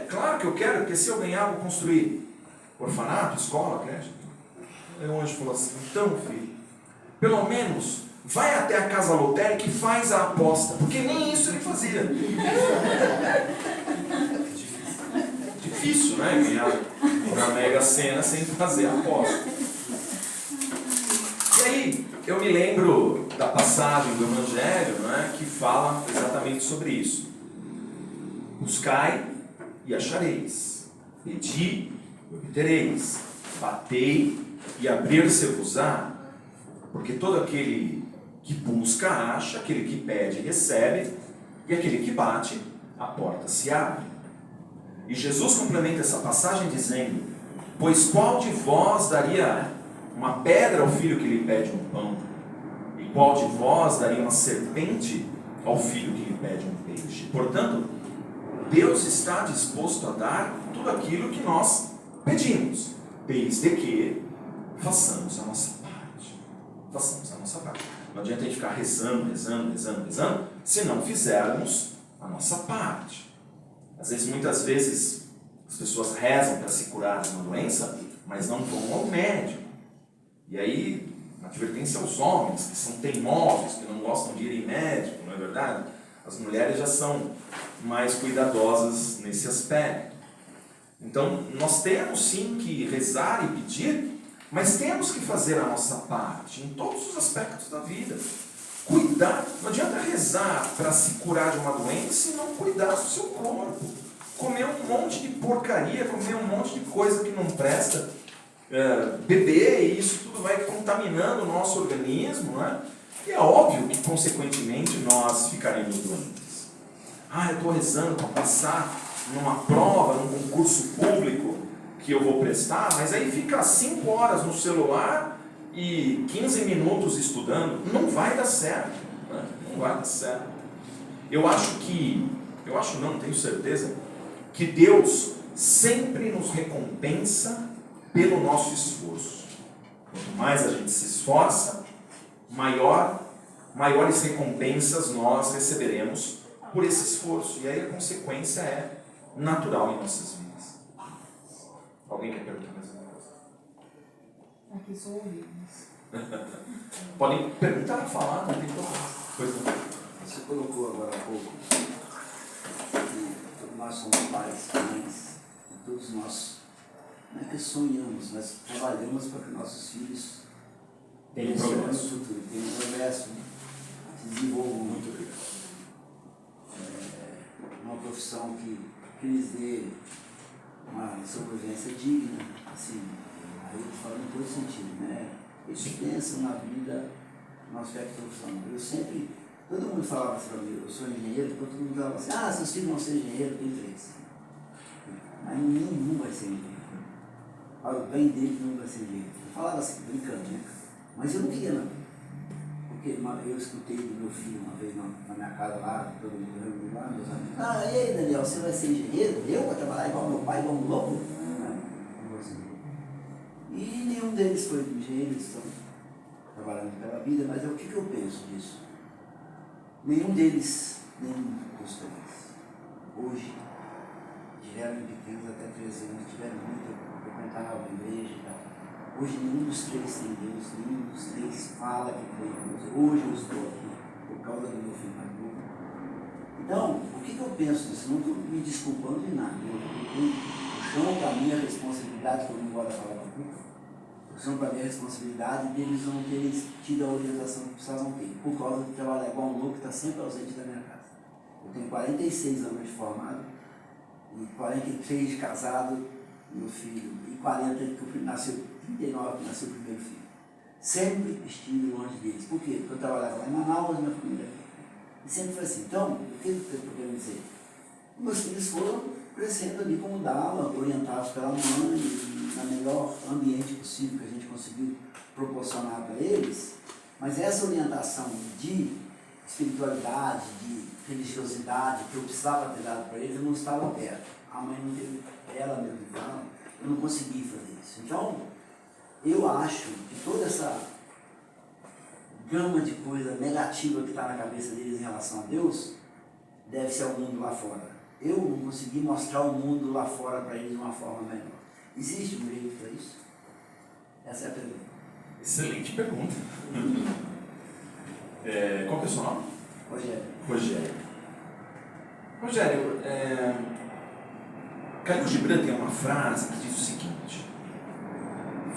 claro que eu quero, porque se eu ganhar, eu vou construir orfanato, escola, creche. Aí o anjo falou assim: então, filho, pelo menos vai até a casa lotérica e faz a aposta, porque nem isso ele fazia. Difícil, né? Ganhar na Mega Sena sem fazer a aposta. E aí, eu me lembro da passagem do Evangelho, né, que fala exatamente sobre isso. Buscai e achareis, pedi e obtereis, batei e abrir-se-vos-á, porque todo aquele que busca acha, aquele que pede recebe, e aquele que bate, a porta se abre. E Jesus complementa essa passagem dizendo: pois qual de vós daria uma pedra ao filho que lhe pede um pão? E qual de vós daria uma serpente ao filho que lhe pede um peixe? Portanto, Deus está disposto a dar tudo aquilo que nós pedimos, desde que façamos a nossa parte. Façamos a nossa parte. Não adianta a gente ficar rezando, se não fizermos a nossa parte. Às vezes, muitas vezes, as pessoas rezam para se curar de uma doença, mas não vão ao médico. E aí, uma advertência aos homens, que são teimosos, que não gostam de ir em médico, não é verdade? As mulheres já são mais cuidadosas nesse aspecto. Então, nós temos sim que rezar e pedir, mas temos que fazer a nossa parte em todos os aspectos da vida. Cuidar, não adianta rezar para se curar de uma doença e não cuidar do seu corpo. comer um monte de porcaria, comer um monte de coisa que não presta, beber, e isso tudo vai contaminando o nosso organismo, né? E é óbvio que, consequentemente, nós ficaremos doentes. Eu estou rezando para passar numa prova, num concurso público que eu vou prestar, mas aí fica 5 horas no celular e 15 minutos estudando. Não vai dar certo, né? Não vai dar certo. Tenho certeza, que Deus sempre nos recompensa pelo nosso esforço. Quanto mais a gente se esforça, maiores recompensas nós receberemos por esse esforço. E aí a consequência é natural em nossas vidas. Alguém quer perguntar mais alguma coisa? Aqui só ouvimos. Podem perguntar, falar, não tem problema. Pois não. Você colocou agora há pouco que nós somos pais, mães, e todos nós não é que sonhamos, nós trabalhamos para que nossos filhos Tem tenham no progresso. futuro, tenham progresso, se desenvolvam muito. Uma profissão que lhes dê uma sobrevivência digna, assim, aí eu falo em todo sentido, né? Eles pensam na vida, no aspecto profissional. Todo mundo falava assim para mim, eu sou engenheiro, todo mundo falava assim, seus filhos vão ser engenheiros, tem 3. Mas nenhum vai ser engenheiro. O bem dele não vai ser engenheiro. Eu falava assim, brincando, né? Mas eu não queria não. Porque eu escutei do meu filho uma vez na minha casa lá, todo mundo reunido lá, meus amigos. E aí, Daniel, você vai ser engenheiro? Eu vou trabalhar igual meu pai, igual um louco? Não. E nenhum deles foi engenheiro, eles estão trabalhando pela vida, mas o que eu penso disso? Nenhum dos 3, hoje, tiveram pequenos até 13 anos, tiveram muito, frequentavam a igreja e tal. Hoje nenhum dos 3 tem Deus, nenhum dos 3 fala que crê em Deus. Hoje eu estou aqui por causa do meu filho mais novo. Então, o que eu penso disso? Não estou me desculpando de nada. Eu chamo para mim a responsabilidade, que eu não gosto de falar com culpa. Eu chamo para mim a responsabilidade deles não terem tido a orientação que precisavam ter, por causa de trabalhar igual um louco que está sempre ausente da minha casa. Eu tenho 46 anos de formado, e 43 de casado, meu filho, e 40 que o filho nasceu, 39 que nasceu o primeiro filho. Sempre estive longe deles. Por quê? Porque eu trabalhava lá em Manaus, minha família aqui. E sempre foi assim. Então, o que eu estou querendo dizer? Meus filhos foram crescendo ali como dava, orientados pela mãe, e no melhor ambiente possível que a gente conseguiu proporcionar para eles. Mas essa orientação de espiritualidade, de religiosidade que eu precisava ter dado para eles, eu não estava perto. A mãe não teve, ela mesmo fala, eu não consegui fazer isso. Então, eu acho que toda essa gama de coisa negativa que está na cabeça deles em relação a Deus deve ser ao mundo lá fora. Eu não consegui mostrar o mundo lá fora para eles de uma forma melhor. Existe um jeito para isso? Essa é a pergunta. Excelente pergunta. Qual que é o seu nome? Rogério. Rogério, Khalil Gibran tem uma frase que diz o seguinte: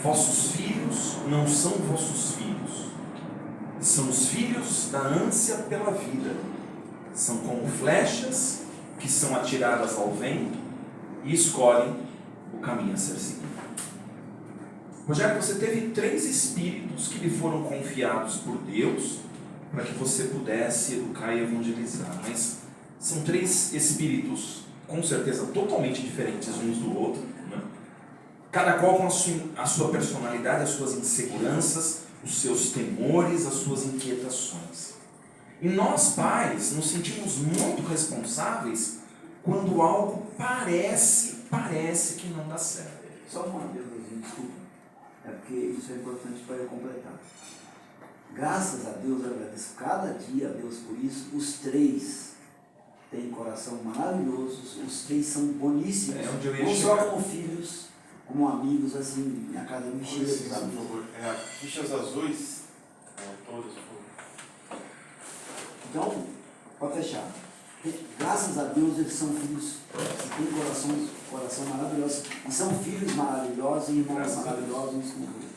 vossos filhos não são vossos filhos, são os filhos da ânsia pela vida. São como flechas que são atiradas ao vento e escolhem o caminho a ser seguido. Rogério, você teve 3 espíritos que lhe foram confiados por Deus para que você pudesse educar e evangelizar, mas são 3 espíritos com certeza totalmente diferentes uns do outro, né? Cada qual com a sua personalidade, as suas inseguranças, os seus temores, as suas inquietações. E nós pais nos sentimos muito responsáveis quando algo parece que não dá certo. Só uma vez, desculpa, é porque isso é importante para eu completar. Graças a Deus, eu agradeço cada dia a Deus por isso. Os 3 têm coração maravilhosos, os 3 são boníssimos, não só como filhos, como amigos, assim, minha casa me cheia de amigos. Fichas azuis, todas. Então, pode fechar. Graças a Deus eles são filhos que têm coração maravilhoso, e são filhos maravilhosos e irmãos maravilhosos uns com os outros.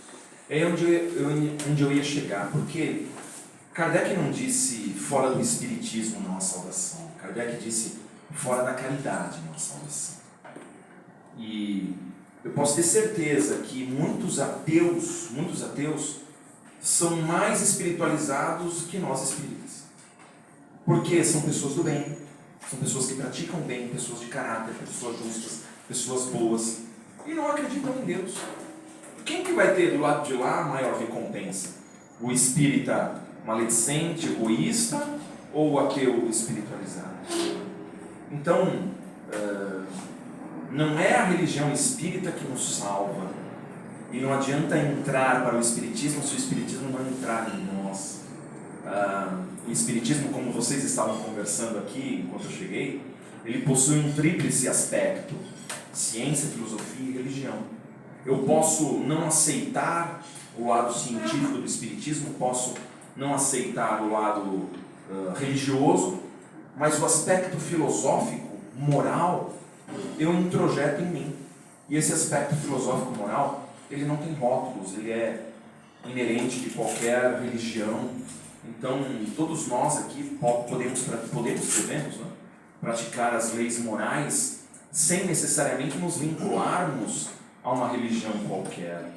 É onde eu ia chegar, porque Kardec não disse fora do espiritismo não há salvação. Kardec disse fora da caridade na salvação. E eu posso ter certeza que muitos ateus são mais espiritualizados que nós espíritas. Porque são pessoas do bem, são pessoas que praticam bem, pessoas de caráter, pessoas justas, pessoas boas, e não acreditam em Deus. Quem que vai ter do lado de lá a maior recompensa? O espírita maledicente, egoísta, ou o ateu espiritualizado? Então, não é a religião espírita que nos salva. E não adianta entrar para o espiritismo se o espiritismo não entrar em nós. O espiritismo, como vocês estavam conversando aqui enquanto eu cheguei, ele possui um tríplice aspecto: ciência, filosofia e religião. Eu posso não aceitar o lado científico do espiritismo, posso não aceitar o lado religioso, mas o aspecto filosófico, moral, eu introjeto em mim. E esse aspecto filosófico moral, ele não tem rótulos, ele é inerente de qualquer religião. Então, todos nós aqui devemos, né, praticar as leis morais sem necessariamente nos vincularmos a uma religião qualquer.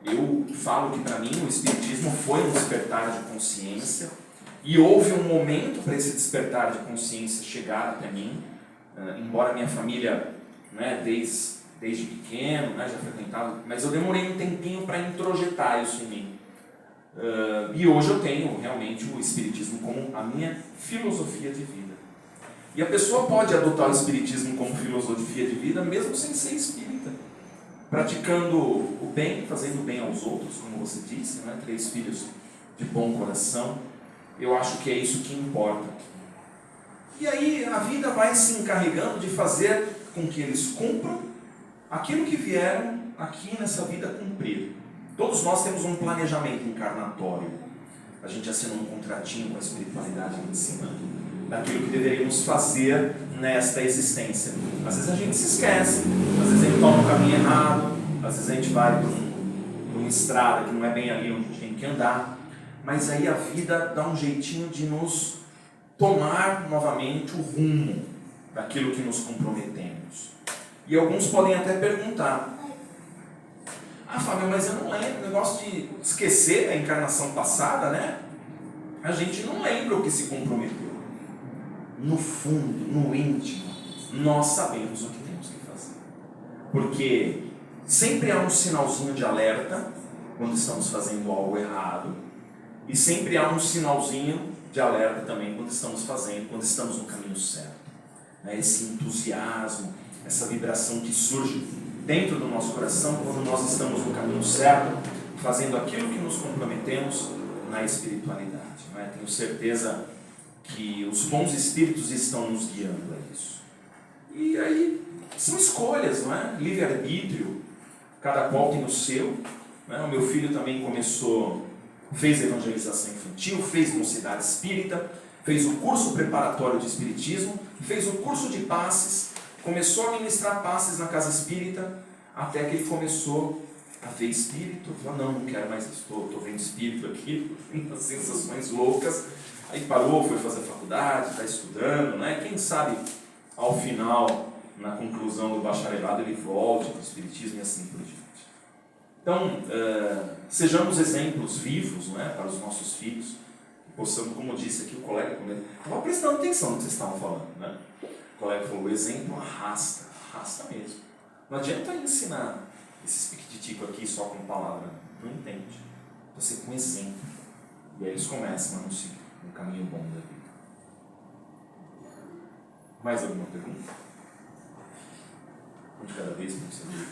Eu falo que para mim o espiritismo foi um despertar de consciência, e houve um momento para esse despertar de consciência chegar até mim, embora minha família, né, desde pequeno, né, já frequentava, mas eu demorei um tempinho para introjetar isso em mim. E hoje eu tenho realmente o espiritismo como a minha filosofia de vida. E a pessoa pode adotar o espiritismo como filosofia de vida mesmo sem ser espírita, praticando o bem, fazendo o bem aos outros, como você disse, né? 3 filhos de bom coração. Eu acho que é isso que importa. E aí a vida vai se encarregando de fazer com que eles cumpram aquilo que vieram aqui nessa vida cumprir. Todos nós temos um planejamento encarnatório. A gente assinou um contratinho com a espiritualidade em cima daquilo que deveríamos fazer nesta existência. Às vezes a gente se esquece, às vezes a gente toma um caminho errado, às vezes a gente vai por uma estrada que não é bem ali onde a gente tem que andar, mas aí a vida dá um jeitinho de nos tomar novamente o rumo daquilo que nos comprometemos. E alguns podem até perguntar: Fábio, mas eu não lembro, o negócio de esquecer a encarnação passada, né? A gente não lembra o que se comprometeu. No fundo, no íntimo, nós sabemos o que temos que fazer. Porque sempre há um sinalzinho de alerta quando estamos fazendo algo errado, e sempre há um sinalzinho de alerta também quando estamos no caminho certo. Esse entusiasmo, essa vibração que surge dentro do nosso coração quando nós estamos no caminho certo, fazendo aquilo que nos comprometemos na espiritualidade. Tenho certeza que os bons espíritos estão nos guiando a isso. E aí são escolhas, não é? Livre-arbítrio, cada qual tem o seu. Não é? O meu filho também fez evangelização infantil, fez mocidade espírita, fez o curso preparatório de espiritismo, fez o curso de passes, começou a ministrar passes na casa espírita, até que ele começou a ver espírito. Falou: não quero mais isso, estou vendo espírito aqui, umas sensações loucas. Aí parou, foi fazer faculdade, está estudando, né? Quem sabe ao final, na conclusão do bacharelado, ele volte para o espiritismo e assim por diante. Então, sejamos exemplos vivos, não é, para os nossos filhos, que possamos, como disse aqui o colega, estava prestando atenção no que vocês estavam falando, né? O colega falou: o exemplo arrasta mesmo. Não adianta ensinar esses piquititico aqui só com palavra, não entende. Você com exemplo. E aí eles começam a não seguir um caminho bom da vida. Mais alguma pergunta? Um de cada vez, como você viu.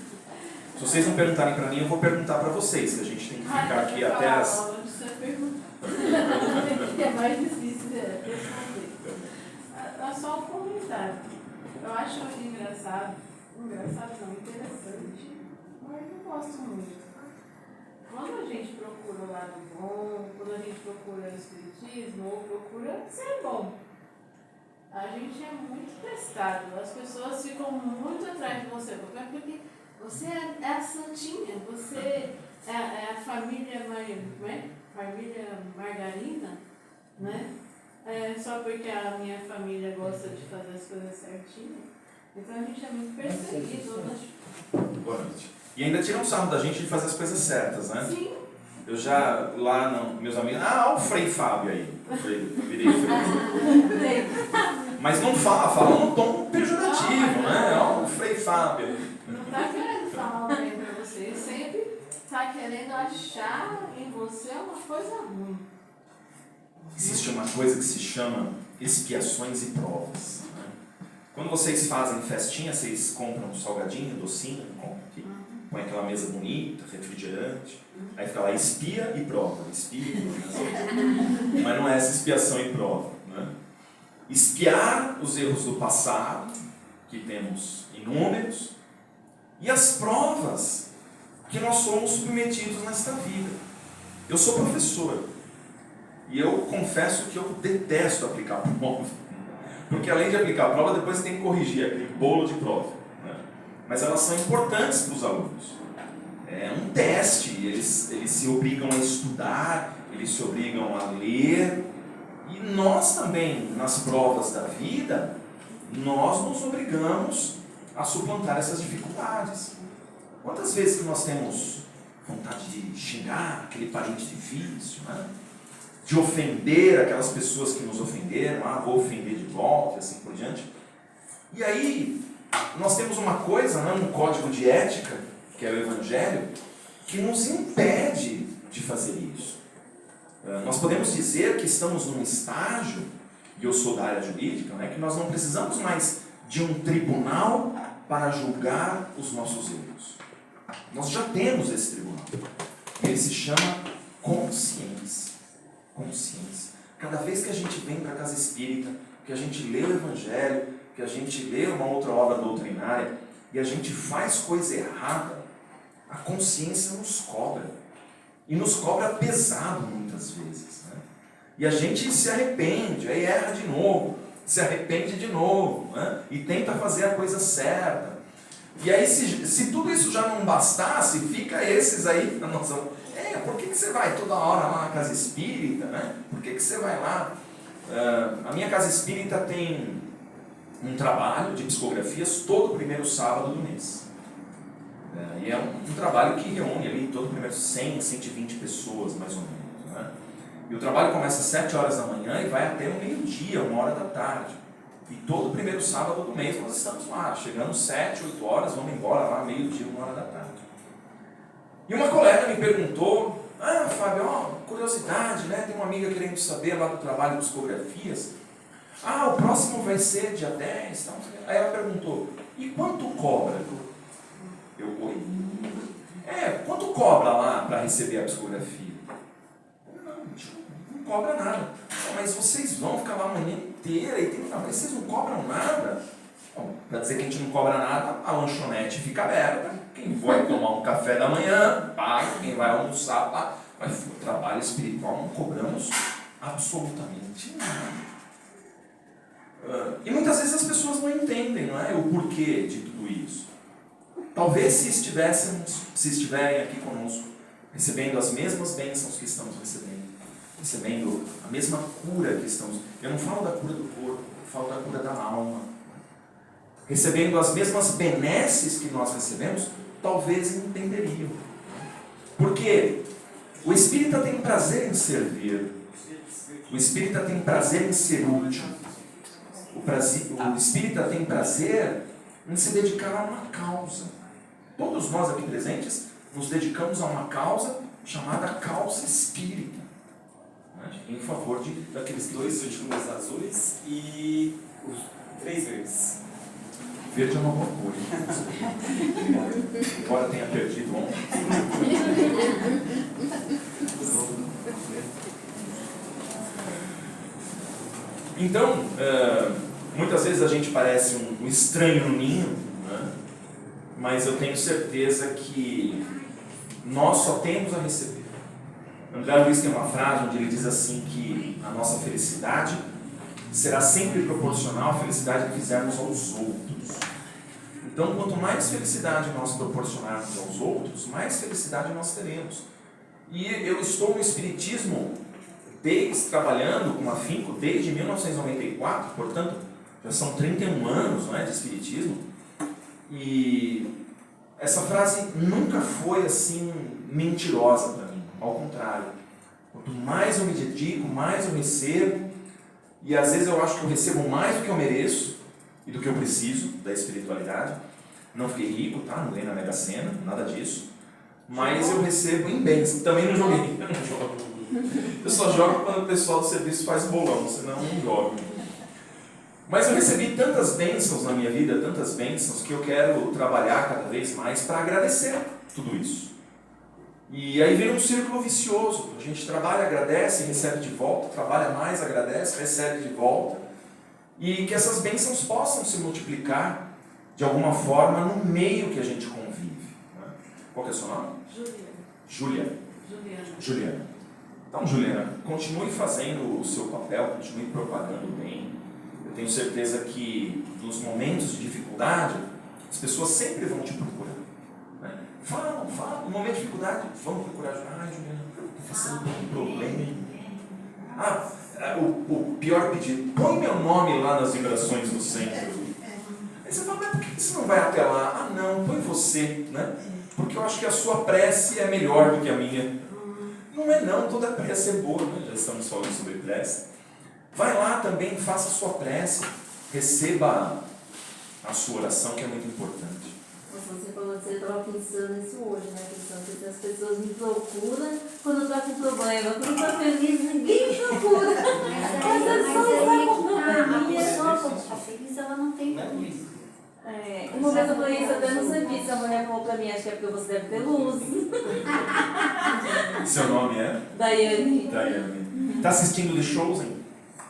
Se vocês não perguntarem para mim, eu vou perguntar para vocês, que a gente tem que ficar aqui até as... É mais difícil de responder. É só um comentário. Eu acho engraçado não, interessante, mas não gosto muito. Quando a gente procura o lado bom, quando a gente procura o espiritismo, ou procura ser bom, a gente é muito testado. As pessoas ficam muito atrás de você, porque você é a santinha, você é a família Margarina, né? só porque a minha família gosta de fazer as coisas certinho. Então a gente é muito perseguido, né? Boa noite. E ainda tiram um sarro da gente de fazer as coisas certas, né? Sim. Eu já, lá, meus amigos, olha o Frei Fábio aí. Eu virei Frei. Mas não fala num tom pejorativo, né? Olha o Frei Fábio. Não tá querendo falar bem pra você. Ele sempre tá querendo achar em você uma coisa ruim. Existe uma coisa que se chama expiações e provas. Né? Quando vocês fazem festinha, vocês compram um salgadinho, docinho, põe aquela mesa bonita, refrigerante, aí fica lá espia e prova, mas não é essa expiação e prova. Né? Espiar os erros do passado, que temos inúmeros, e as provas que nós somos submetidos nesta vida. Eu sou professor, e eu confesso que eu detesto aplicar prova, porque além de aplicar a prova, depois você tem que corrigir aquele bolo de prova. Né? Mas elas são importantes para os alunos. É um teste, eles se obrigam a estudar, eles se obrigam a ler, e nós também, nas provas da vida, nós nos obrigamos a suplantar essas dificuldades. Quantas vezes que nós temos vontade de xingar aquele parente difícil, né? De ofender aquelas pessoas que nos ofenderam, vou ofender de volta e assim por diante. E aí, nós temos uma coisa, né, um código de ética, que é o Evangelho, que nos impede de fazer isso. Nós podemos dizer que estamos num estágio, e eu sou da área jurídica, né, que nós não precisamos mais de um tribunal para julgar os nossos erros. Nós já temos esse tribunal. Ele se chama consciência. Consciência. Cada vez que a gente vem para a casa espírita, que a gente lê o Evangelho, que a gente lê uma outra obra doutrinária e a gente faz coisa errada, a consciência nos cobra. E nos cobra pesado muitas vezes. Né? E a gente se arrepende, aí erra de novo, se arrepende de novo, né? E tenta fazer a coisa certa. E aí, se tudo isso já não bastasse, fica esses aí na nossa... por que você vai toda hora lá na casa espírita, né? Por que você vai lá? A minha casa espírita tem um trabalho de psicografias todo primeiro sábado do mês. E é um trabalho que reúne ali todo primeiro 100, 120 pessoas, mais ou menos. Né? E o trabalho começa às 7 horas da manhã e vai até o meio-dia, 1h da tarde. E todo primeiro sábado do mês nós estamos lá, chegando 7, 8 horas, vamos embora lá, meio-dia, 1h da tarde. E uma colega me perguntou, Fábio, curiosidade, né? Tem uma amiga querendo saber lá do trabalho de psicografias. O próximo vai ser dia 10. Então. Aí ela perguntou, e quanto cobra? Oi? Quanto cobra lá para receber a psicografia? Não cobra nada. Mas vocês vão ficar lá a manhã inteira e mas vocês não cobram nada? Para dizer que a gente não cobra nada, a lanchonete fica aberta. Quem vai tomar um café da manhã, paga. Quem vai almoçar, paga. Mas o trabalho espiritual não cobramos absolutamente nada. E muitas vezes as pessoas não entendem, não é? O porquê de tudo isso. Talvez se estiverem aqui conosco, recebendo as mesmas bênçãos que estamos recebendo a mesma cura que estamos... Eu não falo da cura do corpo, eu falo da cura da alma. Recebendo as mesmas benesses que nós recebemos, talvez entenderiam. Porque o espírita tem prazer em servir. O espírita tem prazer em ser útil. O espírita tem prazer em se dedicar a uma causa. Todos nós aqui presentes nos dedicamos a uma causa chamada causa espírita, né? Em favor daqueles 2 últimos azuis e os 3 verdes. Verde é uma boa cor. Embora tenha perdido ontem. Então, muitas vezes a gente parece um estranho no ninho, né? Mas eu tenho certeza que nós só temos a receber. André Luiz tem uma frase onde ele diz assim que a nossa felicidade será sempre proporcional à felicidade que fizermos aos outros. Então, quanto mais felicidade nós proporcionarmos aos outros, mais felicidade nós teremos. E eu estou no Espiritismo trabalhando com afinco desde 1994, portanto, já são 31 anos, não é, de espiritismo, e essa frase nunca foi assim mentirosa para mim, ao contrário. Quanto mais eu me dedico, mais eu recebo, e às vezes eu acho que eu recebo mais do que eu mereço e do que eu preciso da espiritualidade. Não fiquei rico, tá? Não ganhei na Mega Sena, nada disso. Mas eu recebo em bens. Também não joguei. Eu não jogo. Eu só jogo quando o pessoal do serviço faz bolão, senão eu não jogo. Mas eu recebi tantas bênçãos na minha vida, tantas bênçãos, que eu quero trabalhar cada vez mais para agradecer tudo isso. E aí vem um círculo vicioso. A gente trabalha, agradece, recebe de volta, trabalha mais, agradece, recebe de volta. E que essas bênçãos possam se multiplicar de alguma forma no meio que a gente convive. Né? Qual que é o seu nome? Juliana. Então, Juliana, continue fazendo o seu papel, continue propagando bem. Eu tenho certeza que nos momentos de dificuldade, as pessoas sempre vão te procurar. Né? Falam, no momento de dificuldade, vão procurar. Juliana, estou passando por um problema. O pior pedido, põe meu nome lá nas vibrações do centro. Aí você fala, mas por que você não vai até lá? Não, põe você, né? Porque eu acho que a sua prece é melhor do que a minha. Não é não, toda prece é boa, né? Já estamos falando sobre prece. Vai lá também, faça a sua prece, receba a sua oração, que é muito importante. Você falou que você estava pensando nisso hoje, né? Pensando que as pessoas me procuram quando está com problema. Quando está feliz, ninguém me procura. A pessoa quando está feliz, ela não tem luz. Uma vez eu falei isso até no serviço, a mulher falou pra mim, acho que é porque você deve ter luz. Seu nome é? Daiane. Está assistindo The Chosen?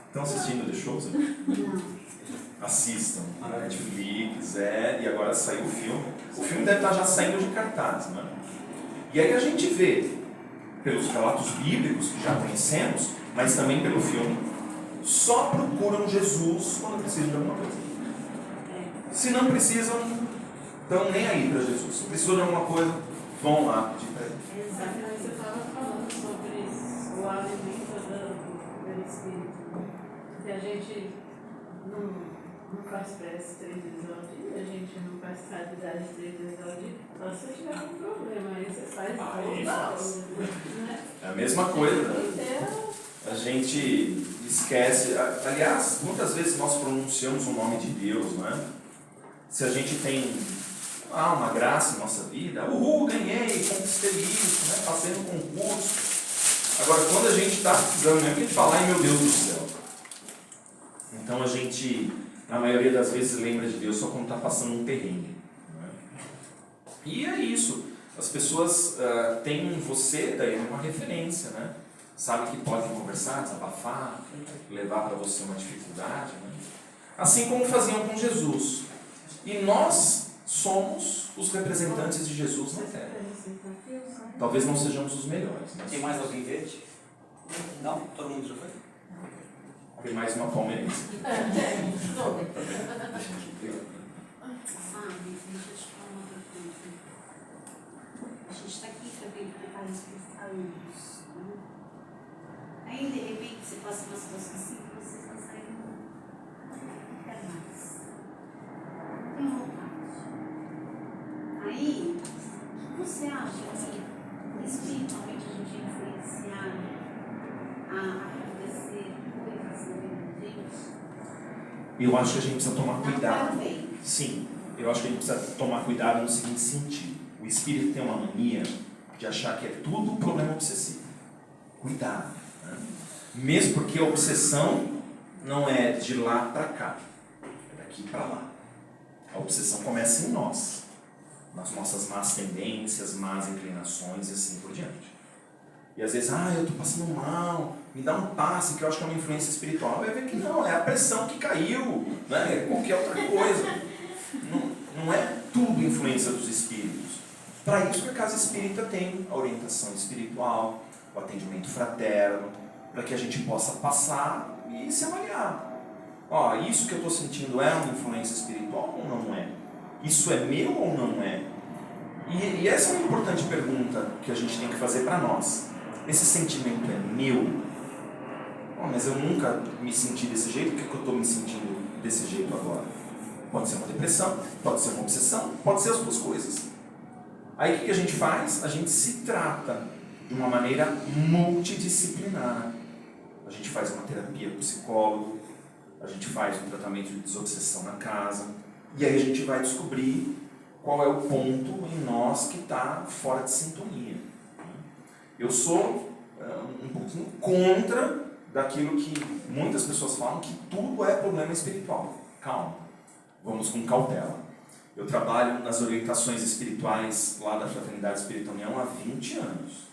Estão assistindo The Chosen? Não. Assistam. Na Netflix, e agora saiu o filme. O filme deve estar já saindo de cartaz, né? E aí a gente vê, pelos relatos bíblicos que já conhecemos, mas também pelo filme, só procuram Jesus quando precisam de alguma coisa. Se não precisam, estão nem aí para Jesus. Se precisam de alguma coisa, vão lá pedir para ele. Exatamente, você estava falando sobre isso, o alimento do Espírito. Que a gente não faz prece 3 vezes ao dia, a gente não faz caridade 3 vezes ao dia. Só se você tiver algum problema, aí você faz né? É a mesma coisa, né? A gente esquece. Aliás, muitas vezes nós pronunciamos o nome de Deus, não é? Se a gente tem uma graça em nossa vida, ganhei, conquistei isso, né? Passei no concurso. Agora, quando a gente está precisando mesmo, a gente fala, ai meu Deus do céu. Então a gente, na maioria das vezes, lembra de Deus só quando está passando um perrengue. Né? E é isso. As pessoas têm em você daí uma referência, né? Sabe que podem conversar, desabafar, levar para você uma dificuldade. Né? Assim como faziam com Jesus. E nós somos os representantes de Jesus na Terra. Talvez não sejamos os melhores. Mas... Tem mais alguém verde? Não? Todo mundo já foi? Tem mais uma palmeirense. Sabe, deixa eu te falar uma coisa. A gente está aqui também preparando isso há anos. Né? Aí, de repente, você passa uma situação assim que você não consegue mais. Tem vontade. Aí, o que você acha assim, espiritualmente a gente influenciar a acontecer coisas na vida de Deus? Eu acho que a gente precisa tomar cuidado. Bem. Sim, eu acho que a gente precisa tomar cuidado no seguinte sentido. O espírito tem uma mania de achar que é tudo problema obsessivo. Cuidado. Né? Mesmo porque a obsessão não é de lá para cá, é daqui para lá. A obsessão começa em nós, nas nossas más tendências, más inclinações e assim por diante. E às vezes, eu estou passando mal, me dá um passe que eu acho que é uma influência espiritual. Vai ver que não, é a pressão que caiu, né? É qualquer outra coisa. Não é tudo influência dos espíritos. Para isso que a Casa Espírita tem a orientação espiritual, o atendimento fraterno, para que a gente possa passar e se avaliar. Isso que eu estou sentindo é uma influência espiritual ou não é? Isso é meu ou não é? E essa é uma importante pergunta que a gente tem que fazer para nós. Esse sentimento é meu? Mas eu nunca me senti desse jeito, por que eu estou me sentindo desse jeito agora? Pode ser uma depressão, pode ser uma obsessão, pode ser as duas coisas. Aí o que a gente faz? A gente se trata de uma maneira multidisciplinar. A gente faz uma terapia com psicólogo, a gente faz um tratamento de desobsessão na casa, e aí a gente vai descobrir qual é o ponto em nós que está fora de sintonia. Eu sou um pouquinho contra daquilo que muitas pessoas falam, que tudo é problema espiritual. Calma, vamos com cautela. Eu trabalho nas orientações espirituais lá da Fraternidade Espírita União há 20 anos.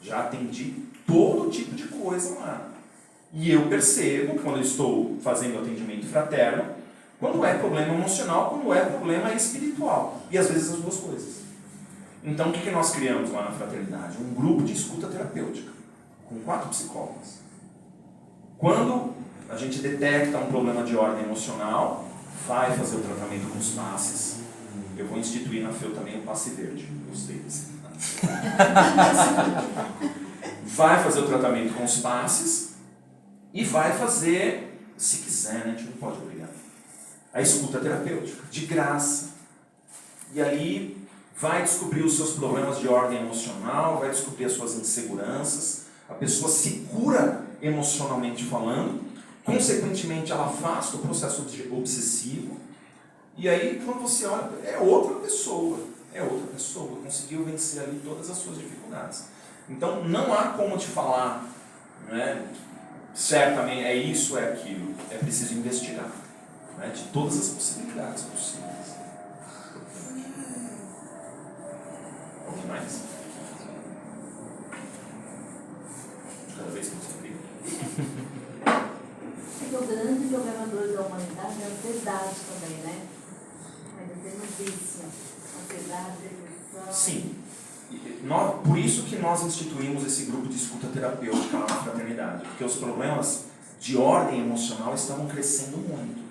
Já atendi todo tipo de coisa lá. E eu percebo, quando eu estou fazendo atendimento fraterno, quando é problema emocional, quando é problema espiritual. E às vezes as duas coisas. Então o que nós criamos lá na Fraternidade? Um grupo de escuta terapêutica, com 4 psicólogos. Quando a gente detecta um problema de ordem emocional, vai fazer o tratamento com os passes. Eu vou instituir na FEU também o passe verde. Gostei desse. Vai fazer o tratamento com os passes e vai fazer, se quiser, né? A gente não pode obrigar, a escuta terapêutica, de graça. E ali vai descobrir os seus problemas de ordem emocional, vai descobrir as suas inseguranças, a pessoa se cura emocionalmente falando, consequentemente ela afasta o processo obsessivo, e aí quando você olha, é outra pessoa, conseguiu vencer ali todas as suas dificuldades. Então não há como te falar, né, certamente é isso, é aquilo, é preciso investigar, né, de todas as possibilidades possíveis. O que mais? Cada vez que você briga. O grande problema hoje da humanidade é a ansiedade também, né? Ainda tem um vício. Ansiedade, depressão. Sim. Por isso que nós instituímos esse grupo de escuta terapêutica lá na Fraternidade. Porque os problemas de ordem emocional estavam crescendo muito.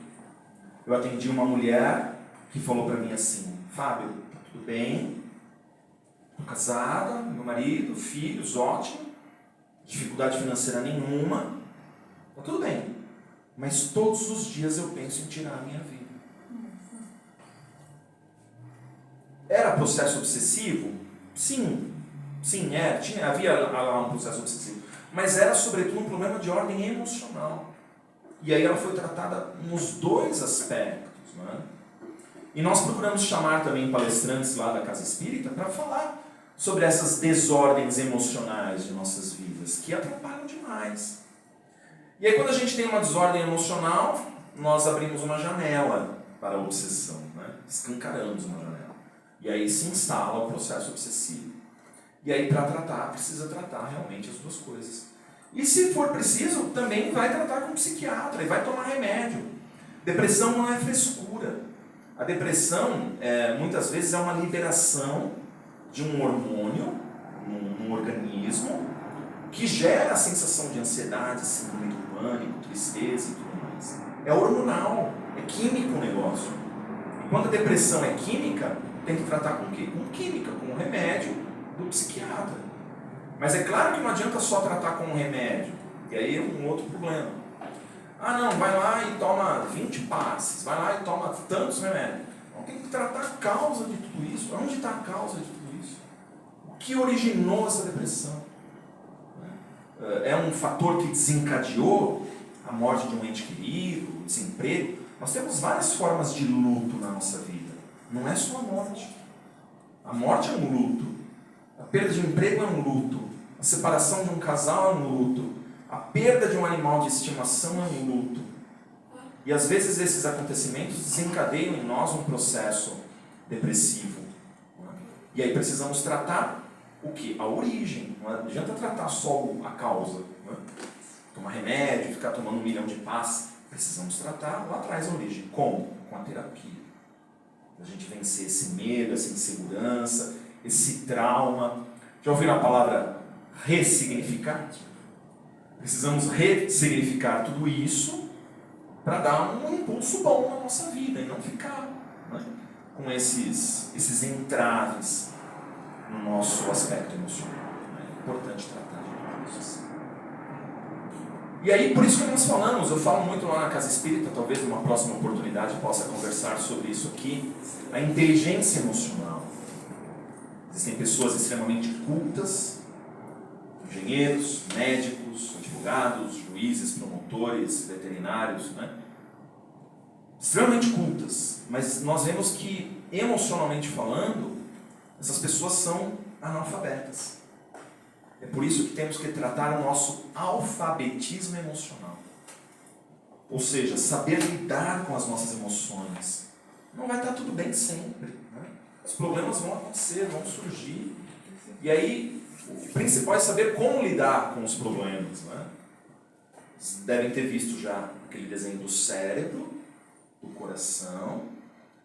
Eu atendi uma mulher que falou para mim assim: Fábio, tá tudo bem, estou casada, meu marido, filhos, ótimo, dificuldade financeira nenhuma, tá tudo bem, mas todos os dias eu penso em tirar a minha vida. Era processo obsessivo? Sim, havia lá um processo obsessivo, mas era sobretudo um problema de ordem emocional. E aí ela foi tratada nos 2 aspectos, né? E nós procuramos chamar também palestrantes lá da Casa Espírita para falar sobre essas desordens emocionais de nossas vidas, que atrapalham demais. E aí quando a gente tem uma desordem emocional, nós abrimos uma janela para a obsessão, né? Escancaramos uma janela. E aí se instala o processo obsessivo. E aí para tratar, precisa tratar realmente as duas coisas. E se for preciso, também vai tratar com um psiquiatra e vai tomar remédio. Depressão não é frescura. A depressão, muitas vezes, é uma liberação de um hormônio num organismo que gera a sensação de ansiedade, síndrome do pânico, tristeza e tudo mais. É hormonal, é químico o negócio. E quando a depressão é química, tem que tratar com o quê? Com química, com o remédio do psiquiatra. Mas é claro que não adianta só tratar com um remédio, e aí é um outro problema. Ah não, vai lá e toma 20 passes, vai lá e toma tantos remédios. Então tem que tratar a causa de tudo isso. Onde está a causa de tudo isso? O que originou essa depressão? É um fator que desencadeou a morte de um ente querido, o desemprego? Nós temos várias formas de luto na nossa vida. Não é só a morte. A morte é um luto. A perda de emprego é um luto. A separação de um casal é um luto. A perda de um animal de estimação é um luto. E às vezes esses acontecimentos desencadeiam em nós um processo depressivo. E aí precisamos tratar o quê? A origem. Não adianta tratar só a causa. Tomar remédio, ficar tomando 1 milhão de passes. Precisamos tratar lá atrás a origem. Como? Com a terapia. A gente vencer esse medo, essa insegurança, esse trauma. Já ouviram a palavra ressignificar? Precisamos ressignificar tudo isso para dar um impulso bom na nossa vida e não ficar, né, com esses entraves no nosso aspecto emocional. É importante tratar de tudo isso. E aí, por isso que nós falamos, eu falo muito lá na Casa Espírita, talvez numa próxima oportunidade possa conversar sobre isso aqui, a inteligência emocional. Existem pessoas extremamente cultas, engenheiros, médicos, advogados, juízes, promotores, veterinários, né? Extremamente cultas, mas nós vemos que, emocionalmente falando, essas pessoas são analfabetas. É por isso que temos que tratar o nosso alfabetismo emocional. Ou seja, saber lidar com as nossas emoções. Não vai estar tudo bem sempre, né? Os problemas vão acontecer, vão surgir. E aí, o principal é saber como lidar com os problemas, né? Vocês devem ter visto já aquele desenho do cérebro, do coração,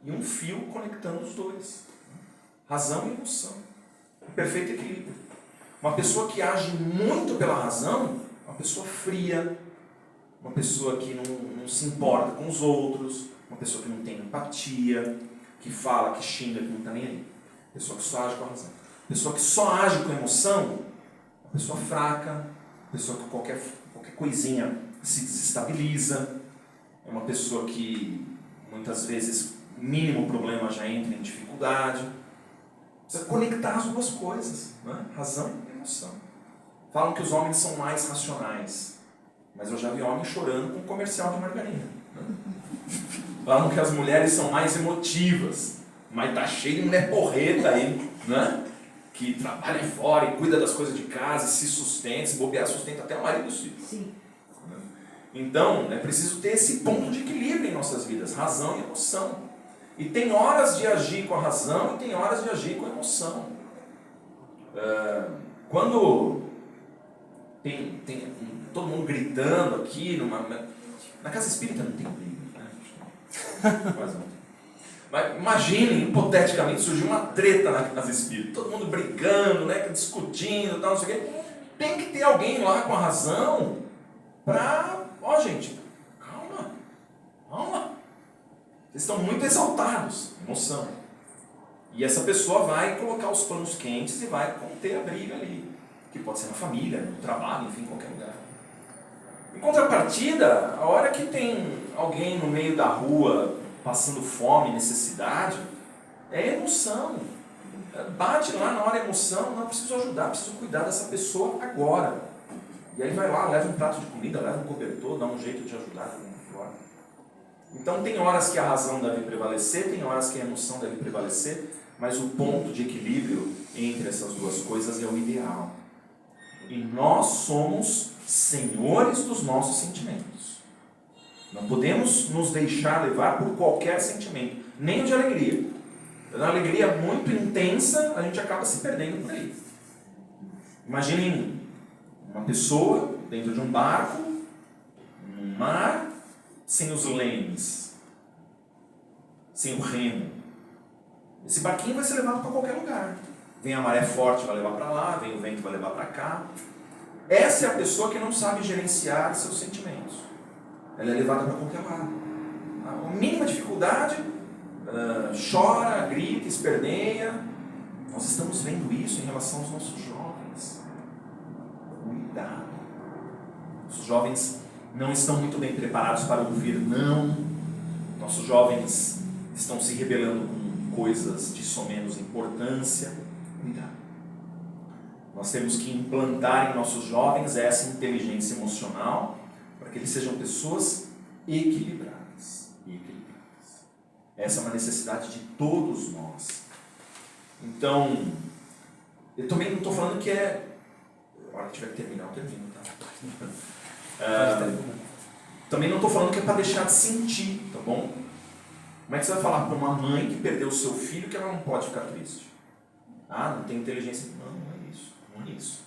e um fio conectando os dois. Razão e emoção. Em perfeito equilíbrio. Uma pessoa que age muito pela razão, uma pessoa fria, uma pessoa que não se importa com os outros, uma pessoa que não tem empatia, que fala, que xinga, que não está nem aí. Pessoa que só age com a razão. Pessoa que só age com a emoção, uma pessoa fraca, pessoa que qualquer coisinha se desestabiliza, é uma pessoa que muitas vezes o mínimo problema já entra em dificuldade. Precisa conectar as duas coisas, né? Razão e emoção. Falam que os homens são mais racionais, mas eu já vi homem chorando com um comercial de margarina. Né? Falam que as mulheres são mais emotivas, mas tá cheio de mulher porreta aí, né? Que trabalha fora e cuida das coisas de casa, se sustenta, se bobear, sustenta até o marido dos filhos. Sim. Então, é preciso ter esse ponto de equilíbrio em nossas vidas, razão e emoção. E tem horas de agir com a razão e tem horas de agir com a emoção. Quando tem todo mundo gritando aqui, na Casa Espírita não tem briga, né? Quase não tem. Mas imaginem, hipoteticamente, surgiu uma treta na Casa Espírita, todo mundo brigando, né, discutindo, tal, não sei o quê. Tem que ter alguém lá com a razão para... Ó, gente, calma. Vocês estão muito exaltados, emoção. E essa pessoa vai colocar os panos quentes e vai conter a briga ali. Que pode ser na família, no trabalho, enfim, em qualquer lugar. Em contrapartida, a hora que tem alguém no meio da rua passando fome, necessidade, é emoção. Bate lá na hora a emoção, não, preciso ajudar, preciso cuidar dessa pessoa agora. E aí vai lá, leva um prato de comida, leva um cobertor, dá um jeito de ajudar. Então tem horas que a razão deve prevalecer, tem horas que a emoção deve prevalecer, mas o ponto de equilíbrio entre essas duas coisas é o ideal. E nós somos senhores dos nossos sentimentos. Não podemos nos deixar levar por qualquer sentimento, nem o de alegria. Na alegria muito intensa, a gente acaba se perdendo por aí. Imaginem uma pessoa dentro de um barco, num mar, sem os lemes, sem o remo. Esse barquinho vai ser levado para qualquer lugar. Vem a maré forte, vai levar para lá, vem o vento, vai levar para cá. Essa é a pessoa que não sabe gerenciar seus sentimentos. Ela é levada para qualquer lado. A mínima dificuldade, chora, grita, esperneia. Nós estamos vendo isso em relação aos nossos jovens. Cuidado. Os jovens não estão muito bem preparados para ouvir não. Nossos jovens estão se rebelando com coisas de somenos importância. Cuidado. Nós temos que implantar em nossos jovens essa inteligência emocional para que eles sejam pessoas equilibradas. Essa é uma necessidade de todos nós. Então, eu também não estou falando que é... A hora que tiver que terminar, eu termino, tá? Também não estou falando que é para deixar de sentir, tá bom? Como é que você vai falar para uma mãe que perdeu o seu filho que ela não pode ficar triste? Ah, não tem inteligência. Não é isso. Não é isso.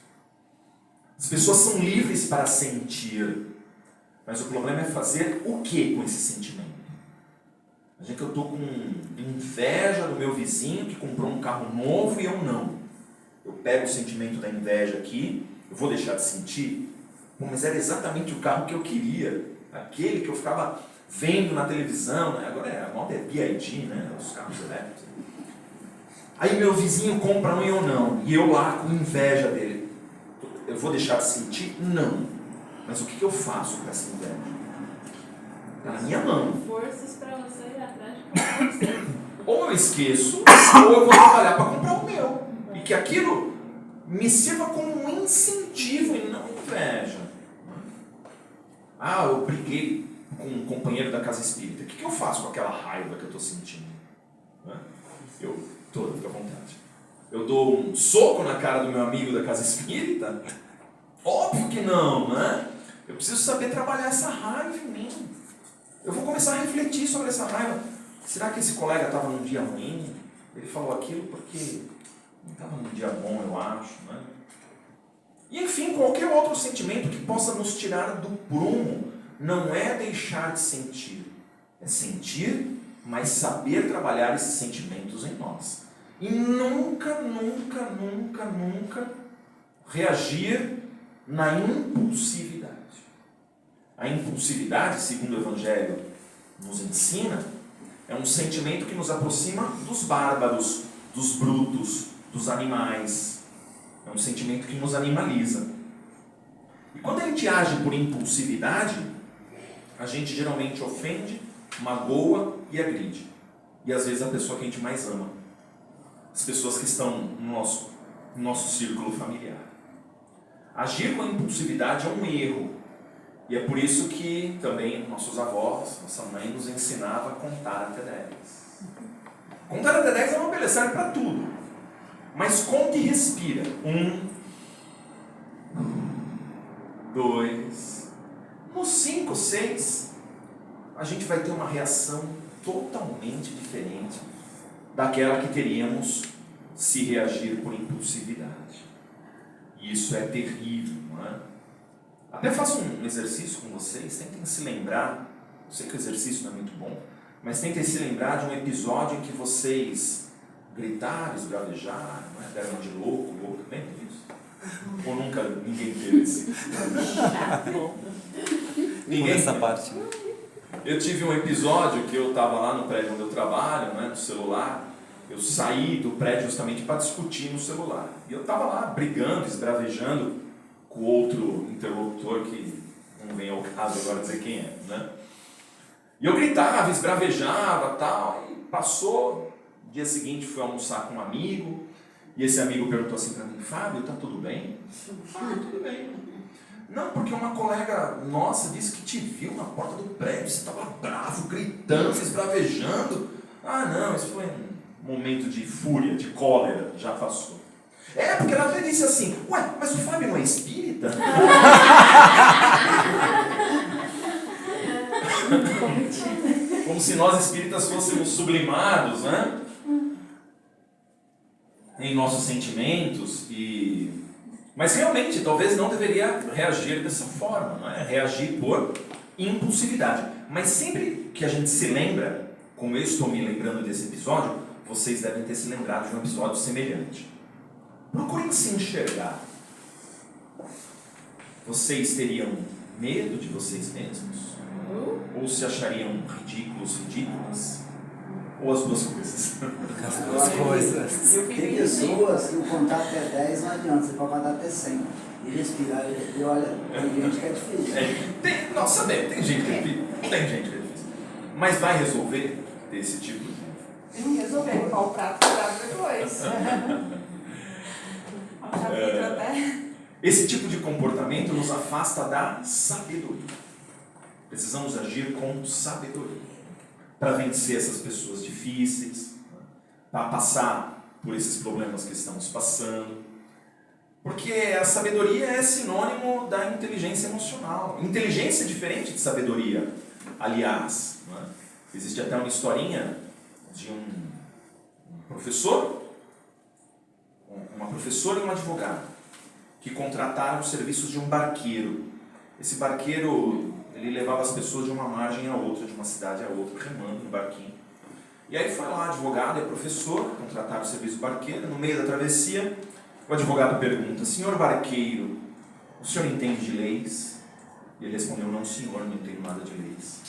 As pessoas são livres para sentir, mas o problema é fazer o que com esse sentimento? A gente que eu estou com inveja do meu vizinho que comprou um carro novo e eu não. Eu pego o sentimento da inveja aqui, eu vou deixar de sentir? Bom, mas era exatamente o carro que eu queria. Aquele que eu ficava vendo na televisão, né? Agora a moda é BYD, né? Os carros elétricos. Aí meu vizinho compra um e eu não. E eu lá com inveja dele. Eu vou deixar de sentir? Não. Mas o que eu faço com essa inveja? Está na minha mão. Forças para você ir atrás de você. Ou eu esqueço, ou eu vou trabalhar para comprar o meu. E que aquilo me sirva como um incentivo e não inveja. Ah, eu briguei com um companheiro da casa espírita. O que eu faço com aquela raiva que eu estou sentindo? Fica à vontade. Eu dou um soco na cara do meu amigo da casa espírita? Óbvio que não, né? Eu preciso saber trabalhar essa raiva em mim. Eu vou começar a refletir sobre essa raiva. Será que esse colega estava num dia ruim? Ele falou aquilo porque não estava num dia bom, eu acho, né? E enfim, qualquer outro sentimento que possa nos tirar do prumo não é deixar de sentir. É sentir, mas saber trabalhar esses sentimentos em nós. E nunca reagir na impulsividade. A impulsividade, segundo o Evangelho nos ensina, é um sentimento que nos aproxima dos bárbaros, dos brutos, dos animais. É um sentimento que nos animaliza. E quando a gente age por impulsividade, a gente geralmente ofende, magoa e agride. E às vezes a pessoa que a gente mais ama. As pessoas que estão no nosso círculo familiar. Agir com impulsividade é um erro. E é por isso que também nossos avós, nossa mãe nos ensinava a contar até 10. Contar até 10 é uma beleza, serve para tudo. Mas conte e respira. 1, 2. No 5, 6, a gente vai ter uma reação totalmente diferente daquela que teríamos se reagir por impulsividade. E isso é terrível, não é? Até faço um exercício com vocês, tentem se lembrar, eu sei que o exercício não é muito bom, mas tentem se lembrar de um episódio em que vocês gritaram, esbravejaram, né? Deram de louco, lembra disso? Ou nunca ninguém teve esse? Ninguém essa parte. Eu tive um episódio que eu estava lá no prédio onde eu trabalho, né, no celular. Eu saí do prédio justamente para discutir no celular. E eu estava lá brigando, esbravejando com outro interlocutor que não vem ao caso agora dizer quem é, né? E eu gritava, esbravejava, tal, e passou. No dia seguinte fui almoçar com um amigo, e esse amigo perguntou assim para mim: Fábio, tá tudo bem? Ah, tudo bem. Não, porque uma colega nossa disse que te viu na porta do prédio, você estava bravo, gritando, esbravejando. Ah, não, isso foi um momento de fúria, de cólera, já passou. É, porque ela até disse assim: ué, mas o Fábio não é espírita? Como se nós espíritas fôssemos sublimados, né? Em nossos sentimentos. Mas realmente, talvez não deveria reagir dessa forma, não é? Reagir por impulsividade. Mas sempre que a gente se lembra, como eu estou me lembrando desse episódio, vocês devem ter se lembrado de um episódio semelhante. Procurem se enxergar. Vocês teriam medo de vocês mesmos? Ou se achariam ridículas? Ou as duas coisas? As duas coisas. Tem pessoas que o contar até 10 não adianta, você pode contar até 100. E respirar, e olha, tem gente que é difícil. Nós sabemos, tem gente que é difícil. Mas vai resolver esse tipo de... Tem que resolver, limpar o prato depois. Esse tipo de comportamento nos afasta da sabedoria. Precisamos agir com sabedoria para vencer essas pessoas difíceis, para passar por esses problemas que estamos passando. Porque a sabedoria é sinônimo da inteligência emocional. Inteligência é diferente de sabedoria, aliás. Não é? Existe até uma historinha de um professor, uma professora e um advogado, que contrataram os serviços de um barqueiro. Esse barqueiro, ele levava as pessoas de uma margem a outra, de uma cidade a outra, remando no barquinho. E aí foi lá, advogado e a professora, contrataram o serviço do barqueiro. No meio da travessia, o advogado pergunta: senhor barqueiro, o senhor entende de leis? E ele respondeu: não, senhor, não entendo nada de leis.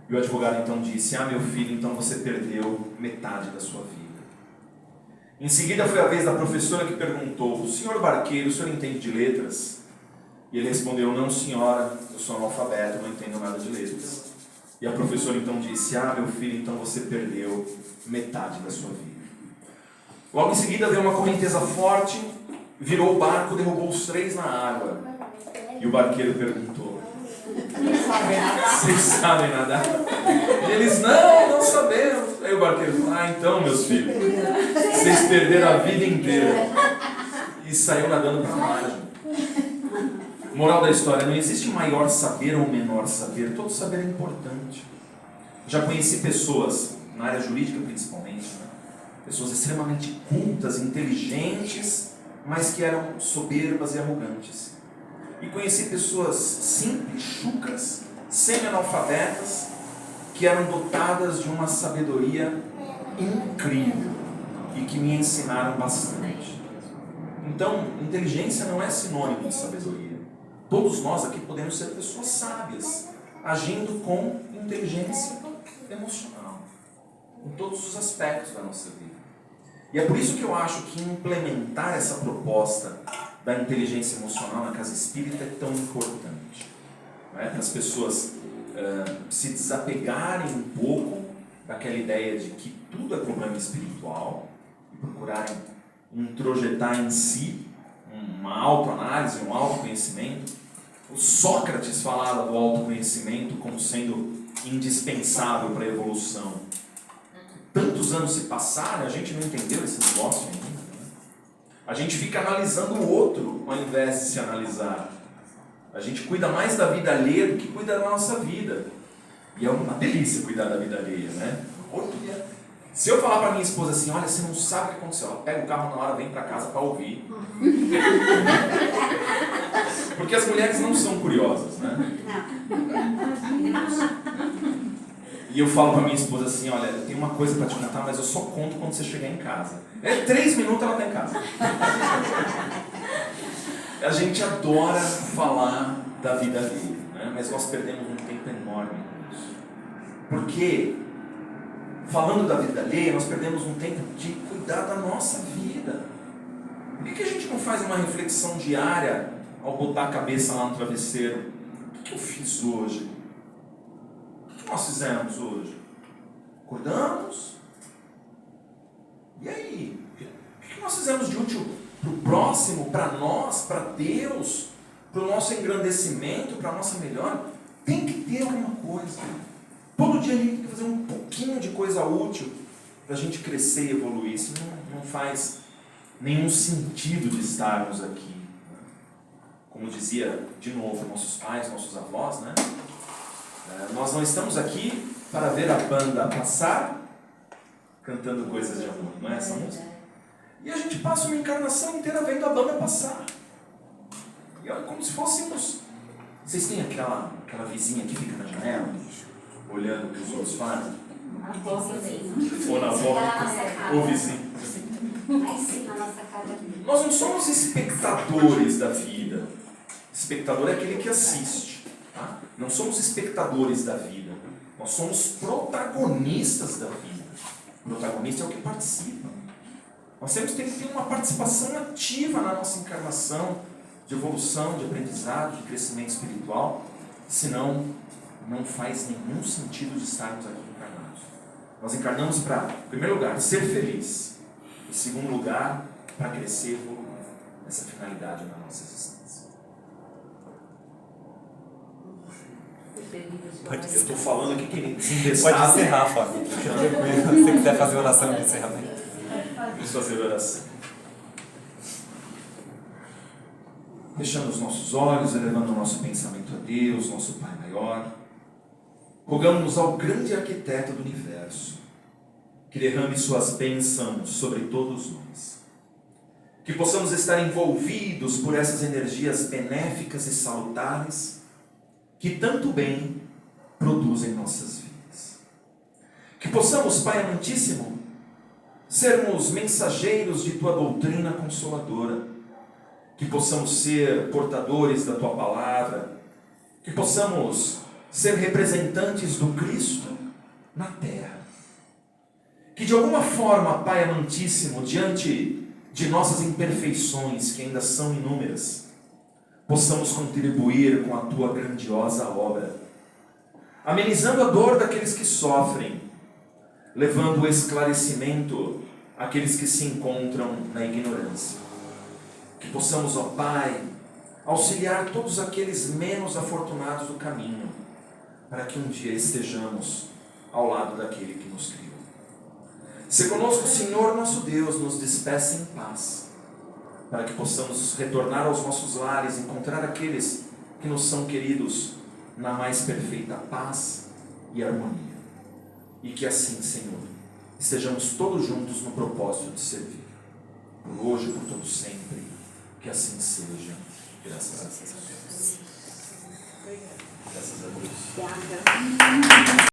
E o advogado então disse: ah, meu filho, então você perdeu metade da sua vida. Em seguida foi a vez da professora que perguntou: o senhor barqueiro, o senhor entende de letras? E ele respondeu: não, senhora, eu sou analfabeto, não entendo nada de letras. E a professora então disse: meu filho, então você perdeu metade da sua vida. Logo em seguida veio uma correnteza forte, virou o barco, derrubou os 3 na água. E o barqueiro perguntou: vocês sabem nadar? E eles: não sabemos. Aí o barqueiro falou: então, meus filhos, vocês perderam a vida inteira. E saiu nadando para a margem. Moral da história: não existe maior saber ou menor saber, todo saber é importante. Já conheci pessoas, na área jurídica principalmente, né? Pessoas extremamente cultas, inteligentes, mas que eram soberbas e arrogantes. E conheci pessoas simples, chucras, semi-analfabetas, que eram dotadas de uma sabedoria incrível e que me ensinaram bastante. Então, inteligência não é sinônimo de sabedoria. Todos nós aqui podemos ser pessoas sábias, agindo com inteligência emocional, em todos os aspectos da nossa vida. E é por isso que eu acho que implementar essa proposta da inteligência emocional na casa espírita é tão importante. Para as pessoas se desapegarem um pouco daquela ideia de que tudo é problema espiritual e procurarem introjetar em si uma autoanálise, um autoconhecimento. O Sócrates falava do autoconhecimento como sendo indispensável para a evolução. Tantos anos se passaram, a gente não entendeu esse negócio ainda. Né? A gente fica analisando o outro ao invés de se analisar. A gente cuida mais da vida alheia do que cuida da nossa vida. E é uma delícia cuidar da vida alheia, né? Se eu falar para minha esposa assim: olha, você não sabe o que aconteceu, ela pega o carro na hora, vem para casa para ouvir. Porque as mulheres não são curiosas, né? E eu falo para minha esposa assim: olha, eu tenho uma coisa para te contar, mas eu só conto quando você chegar em casa. 3 minutos ela está em casa. A gente adora falar da vida alheia, né? Mas nós perdemos um tempo enorme com isso. Porque, falando da vida alheia, nós perdemos um tempo de cuidar da nossa vida. Por que a gente não faz uma reflexão diária ao botar a cabeça lá no travesseiro? O que eu fiz hoje? O que nós fizemos hoje? Acordamos? E aí? O que nós fizemos de útil para o próximo, para nós, para Deus, para o nosso engrandecimento, para a nossa melhora? Tem que ter alguma coisa. Todo dia a gente tem que fazer um pouquinho de coisa útil para a gente crescer e evoluir. Isso não faz nenhum sentido de estarmos aqui. Como dizia, de novo, nossos pais, nossos avós, né? Nós não estamos aqui para ver a banda passar cantando coisas de amor, não é essa música? E a gente passa uma encarnação inteira vendo a banda passar. E olha, como se fôssemos... Vocês têm aquela vizinha que fica na janela, olhando o que os outros fazem? Ou na avó, ou vizinho. Nós não somos espectadores da vida. Espectador é aquele que assiste. Tá? Não somos espectadores da vida. Nós somos protagonistas da vida. O protagonista é o que participa. Nós temos que ter uma participação ativa na nossa encarnação, de evolução, de aprendizado, de crescimento espiritual. Senão, não faz nenhum sentido de estarmos aqui encarnados. Nós encarnamos para, em primeiro lugar, ser feliz. Em segundo lugar, para crescer e evoluir. Essa é a finalidade da nossa existência. Eu estou falando aqui que desembestado. Pode encerrar, Fábio. Fica tranquilo. Se você quiser fazer oração de encerramento. Vamos fazer oração. Fechando os nossos olhos, elevando o nosso pensamento a Deus, nosso Pai maior. Rogamos ao grande arquiteto do universo que derrame suas bênçãos sobre todos nós. Que possamos estar envolvidos por essas energias benéficas e salutares que tanto bem produzem nossas vidas. Que possamos, Pai amantíssimo, sermos mensageiros de Tua doutrina consoladora. Que possamos ser portadores da Tua palavra. Que possamos ser representantes do Cristo na terra. Que de alguma forma, Pai amantíssimo, diante de nossas imperfeições, que ainda são inúmeras, possamos contribuir com a tua grandiosa obra, amenizando a dor daqueles que sofrem, levando o esclarecimento àqueles que se encontram na ignorância. Que possamos, ó Pai, auxiliar todos aqueles menos afortunados do caminho, para que um dia estejamos ao lado daquele que nos criou. Se conosco, Senhor nosso Deus, nos despeça em paz, para que possamos retornar aos nossos lares, encontrar aqueles que nos são queridos na mais perfeita paz e harmonia. E que assim, Senhor, estejamos todos juntos no propósito de servir, por hoje e por todo sempre. Que assim seja. Graças a Deus. Graças a Deus. Obrigada.